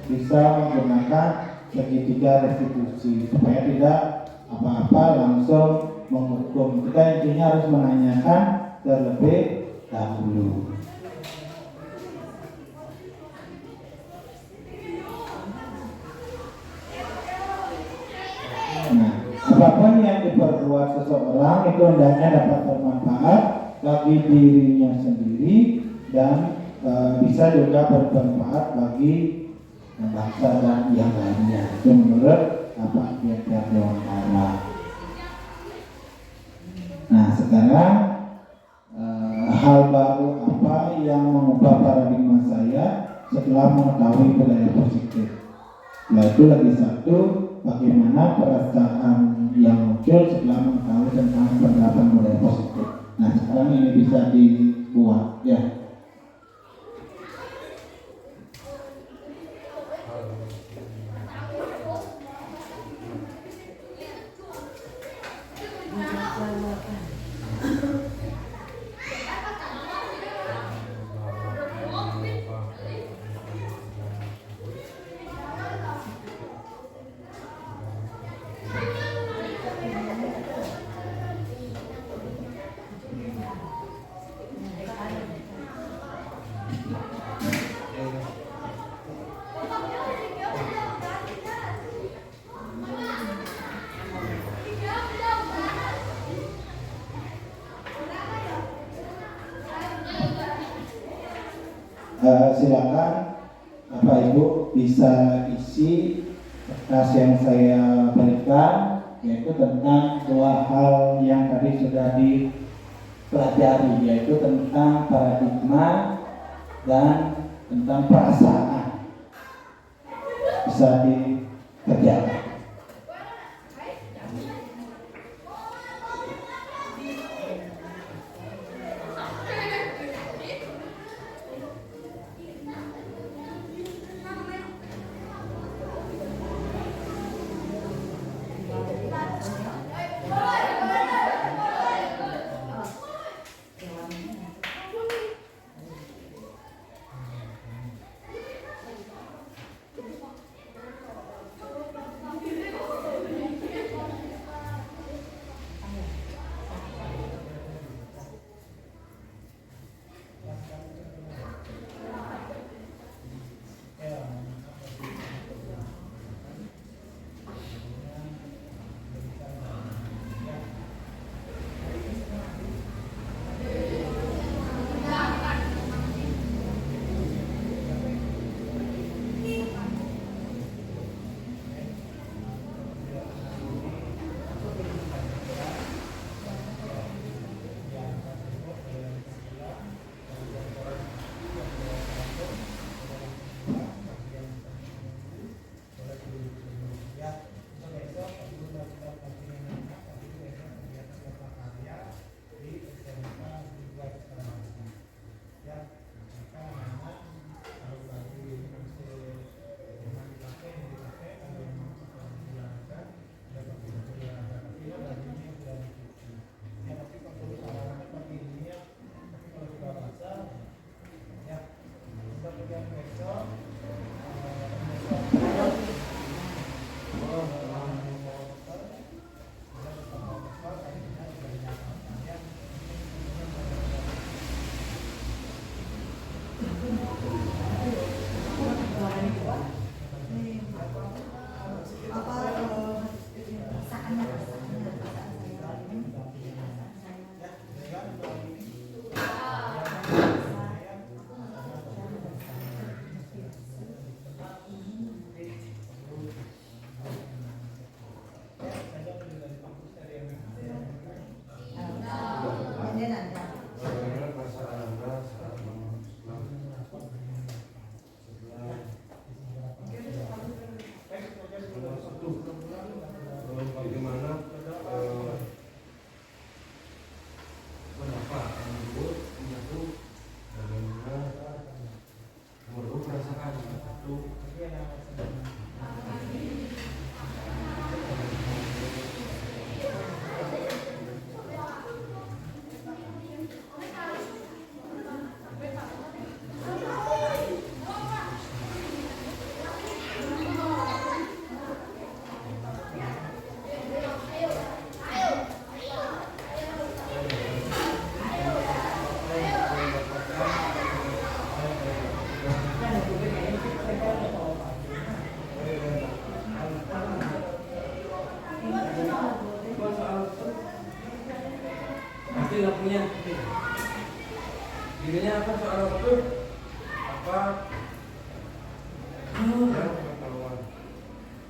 bisa menggunakan segitiga restitusi supaya tidak apa-apa langsung menghukum. Kita intinya harus menanyakan terlebih dahulu. Nah, apapun yang diperbuat seseorang itu hendaknya dapat bermanfaat bagi dirinya sendiri dan bisa juga bermanfaat bagi bangsa dan yang lainnya. Itu menurut Bapak Biar Dewantara. Nah sekarang hal baru apa yang mengubah paradigma saya setelah mengetahui budaya positif? Yaitu lagi satu, bagaimana perasaan yang muncul setelah mengetahui tentang penerapan budaya positif. Nah sekarang ini bisa dibuat ya. silakan Bapak Ibu bisa isi kertas yang saya berikan, yaitu tentang dua hal yang tadi sudah dipelajari, yaitu tentang paradigma dan tentang perasaan. Bisa dikerjakan.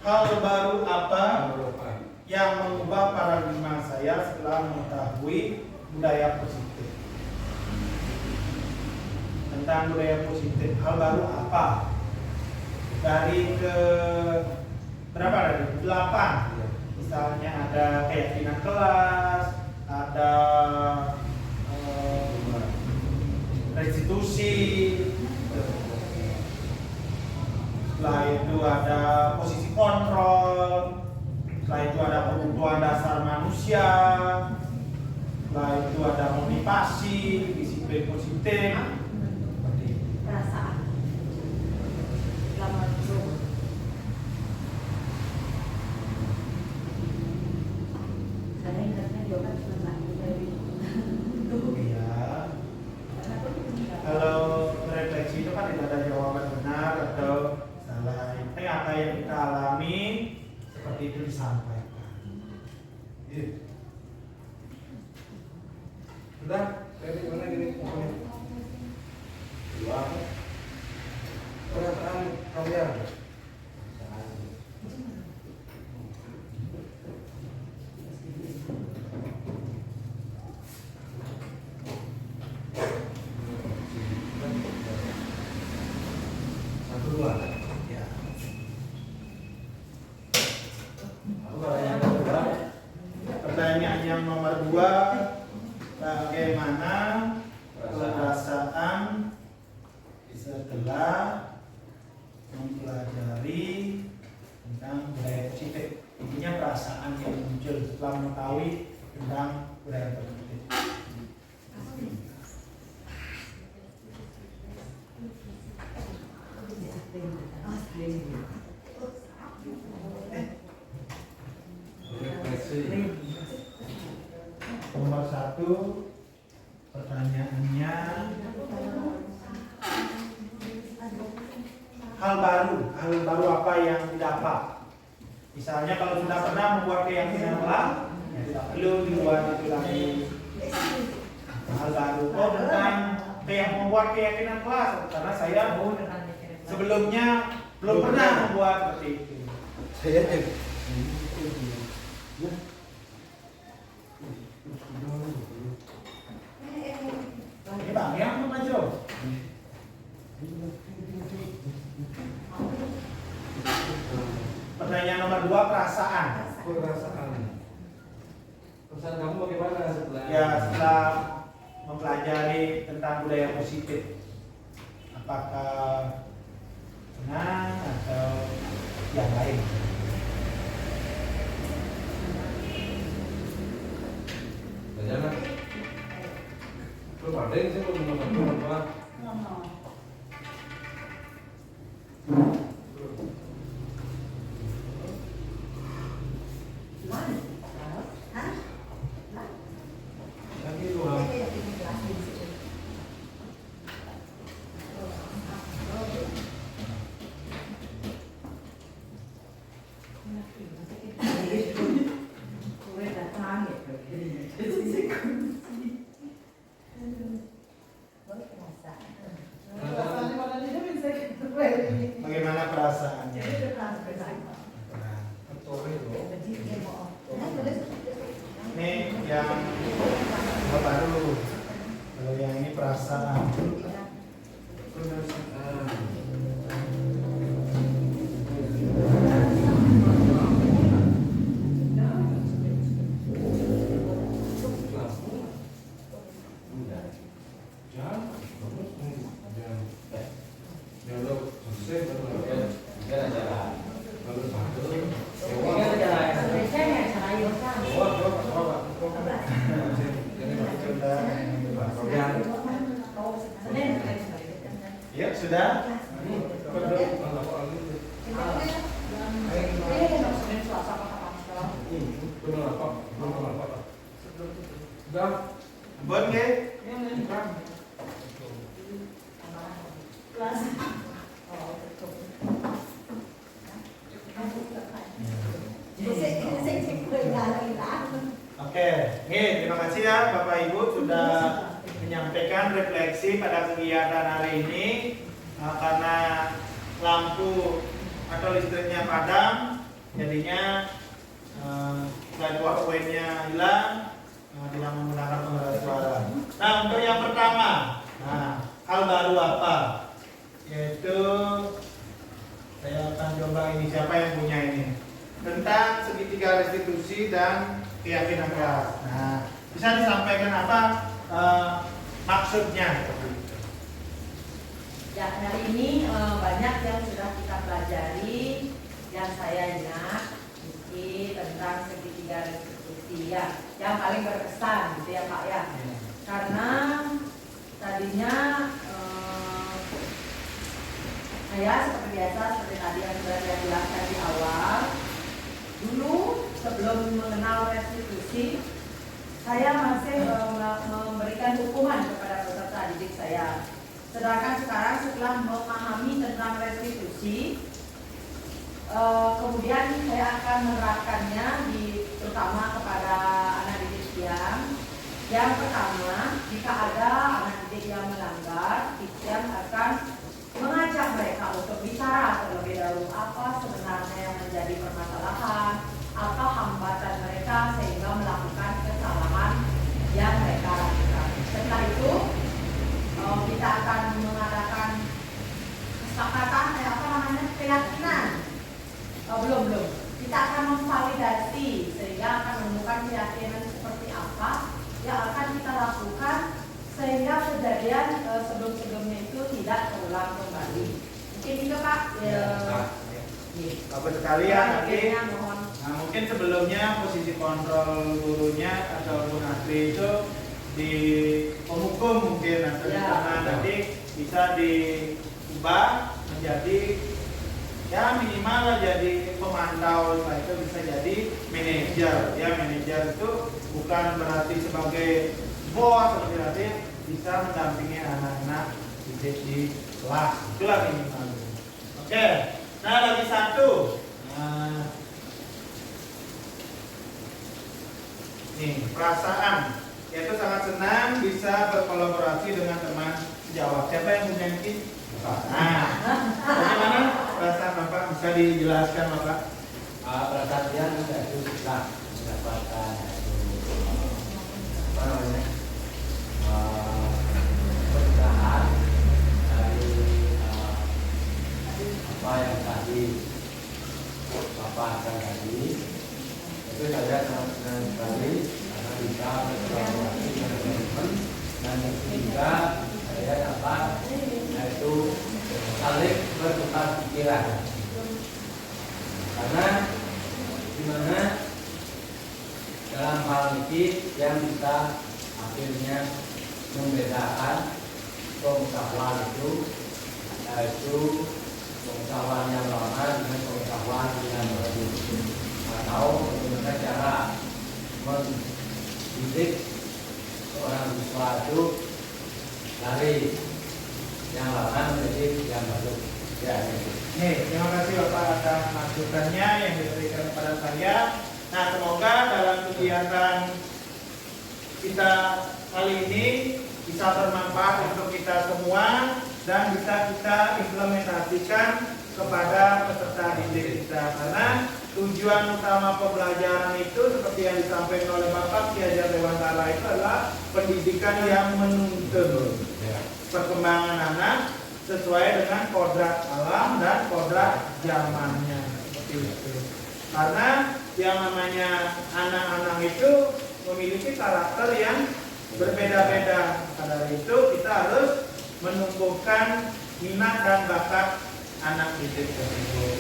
Hal baru apa yang mengubah paradigma saya setelah mengetahui budaya positif? Tentang budaya positif, hal baru apa? Dari ke berapa dari 8. Misalnya ada keyakinan kelas, ada restitusi, setelah itu ada posisi kontrol, setelah itu ada kebutuhan dasar manusia, setelah itu ada motivasi, disiplin positif, perasaan. Saya ingatnya juga cuma ya. Kalau refleksi itu kan tidak ada jawaban benar atau salah. Yang apa yang kita alami seperti itu disampaikan. Sudah, dari mana gini? Pertanyaan yang nomor 2, bagaimana perasaan setelah mempelajari tentang budaya positif? Intinya perasaan yang muncul setelah mengetahui tentang budaya positif. Nomor 1, pertanyaannya, hal baru apa yang didapat? Misalnya kalau sudah pernah membuat keyakinan telah, ya tidak perlu dibuat itu lagi. Hal baru, oh tentang membuat keyakinan kelas, karena saya sebelumnya belum pernah membuat seperti itu. Saya ini bang, yang maju. Pertanyaan nomor 2, perasaan. Perasaan kamu bagaimana setelah? Ya, setelah mempelajari tentang budaya positif, apakah senang atau yang lain? Banyak. Belum ada yang saya belum ngomong apa. Bagaimana perasaannya? Ini yang baru. Kalau yang ini perasaan. Ya sudah. Buat ke? Oke, terima kasih ya Bapak Ibu sudah menyampaikan refleksi pada kegiatan hari ini. Karena lampu atau listriknya padam, jadinya powerpointnya hilang, tidak menggunakan pengeras suara. Nah, untuk yang pertama, hal baru apa? Yaitu saya akan coba ini, siapa yang punya ini, tentang segitiga restitusi dan keyakinan kelas. Nah, bisa disampaikan apa maksudnya? Ya, hari ini banyak yang sudah kita pelajari. Yang saya ingat mungkin tentang segitiga restitusi ya, yang paling berkesan gitu ya Pak ya. Karena tadinya saya seperti biasa, seperti tadi yang sudah saya jelaskan di awal, dulu sebelum mengenal restitusi, saya masih memberikan hukuman kepada peserta didik saya. Sedangkan sekarang setelah memahami tentang restitusi, kemudian saya akan menerapkannya terutama kepada anak didik yang pertama, jika ada anak didik yang melanggar, Diksian akan mengajak mereka untuk bicara keyakinan. Belum. Kita akan memvalidasi sehingga akan menemukan keyakinan seperti apa yang akan kita lakukan sehingga kejadian sebelum-sebelumnya itu tidak terulang kembali. Mungkin itu Pak. Bapak sekalian nanti. Mohon. Nah, mungkin sebelumnya posisi kontrol gurunya atau Bu Nasri itu di pemukul mungkin atau di tangan nanti bisa diubah menjadi ya minimal lah jadi pemantau, setelah itu bisa jadi manajer. Ya manajer itu bukan berarti sebagai bos, seperti nanti bisa mendampingi anak-anak di kelas. Itulah minimal. Oke, nah lagi satu. Nah, nih perasaan, yaitu sangat senang bisa berkolaborasi dengan teman sejawat. Siapa yang punya ini? Nah, bagaimana perasaan Bapak? Bisa dijelaskan Bapak? Perasaan dia itu susah mendapatkan apa namanya perubahan dari apa yang tadi Bapak akan tadi. Itu saya sangat senang sekali karena bisa berkolaborasi dengan teman-teman, dan yang ketiga saya dapat yaitu saling bertukar pikiran, karena dimana dalam hal ini yang bisa akhirnya membedakan pengetahuan itu yaitu pengetahuan yang lama dengan pengetahuan yang baru, atau bagaimana cara mendidik seorang siswa itu dari yang lama menjadi yang baru. Ya, gitu. Nih, terima kasih Bapak atas masukannya yang diberikan kepada saya. Nah, semoga dalam kegiatan kita kali ini bisa bermanfaat untuk kita semua dan bisa kita implementasikan kepada peserta didik kita. Karena tujuan utama pembelajaran itu seperti yang disampaikan oleh Bapak Ki Hajar Dewantara itu adalah pendidikan yang menuntun perkembangan anak sesuai dengan kodrat alam dan kodrat zamannya, seperti itu. Karena yang namanya anak-anak itu memiliki karakter yang berbeda-beda. Karena itu kita harus menumbuhkan minat dan bakat anak didik tersebut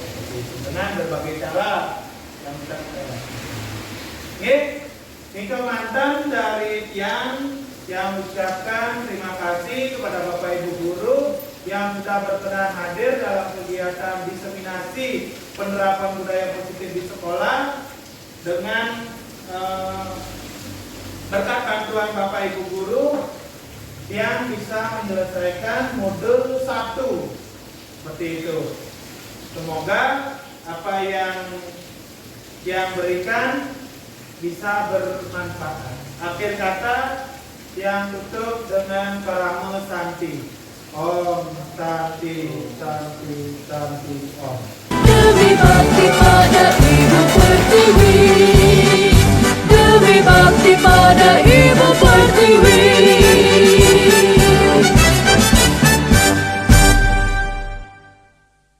dengan berbagai cara yang kita lakukan. Ini mantan dari Tian yang mengucapkan terima kasih kepada Bapak Ibu Guru yang sudah berkenan hadir dalam kegiatan diseminasi penerapan budaya positif di sekolah dengan berkat bantuan Bapak Ibu Guru yang bisa menyelesaikan modul 1 seperti itu. Semoga apa yang berikan bisa bermanfaat. Akhir kata yang tutup dengan Paramo Santi. Om Santi, Santi, Santi, Om. Demi bakti pada Ibu Pertiwi, demi bakti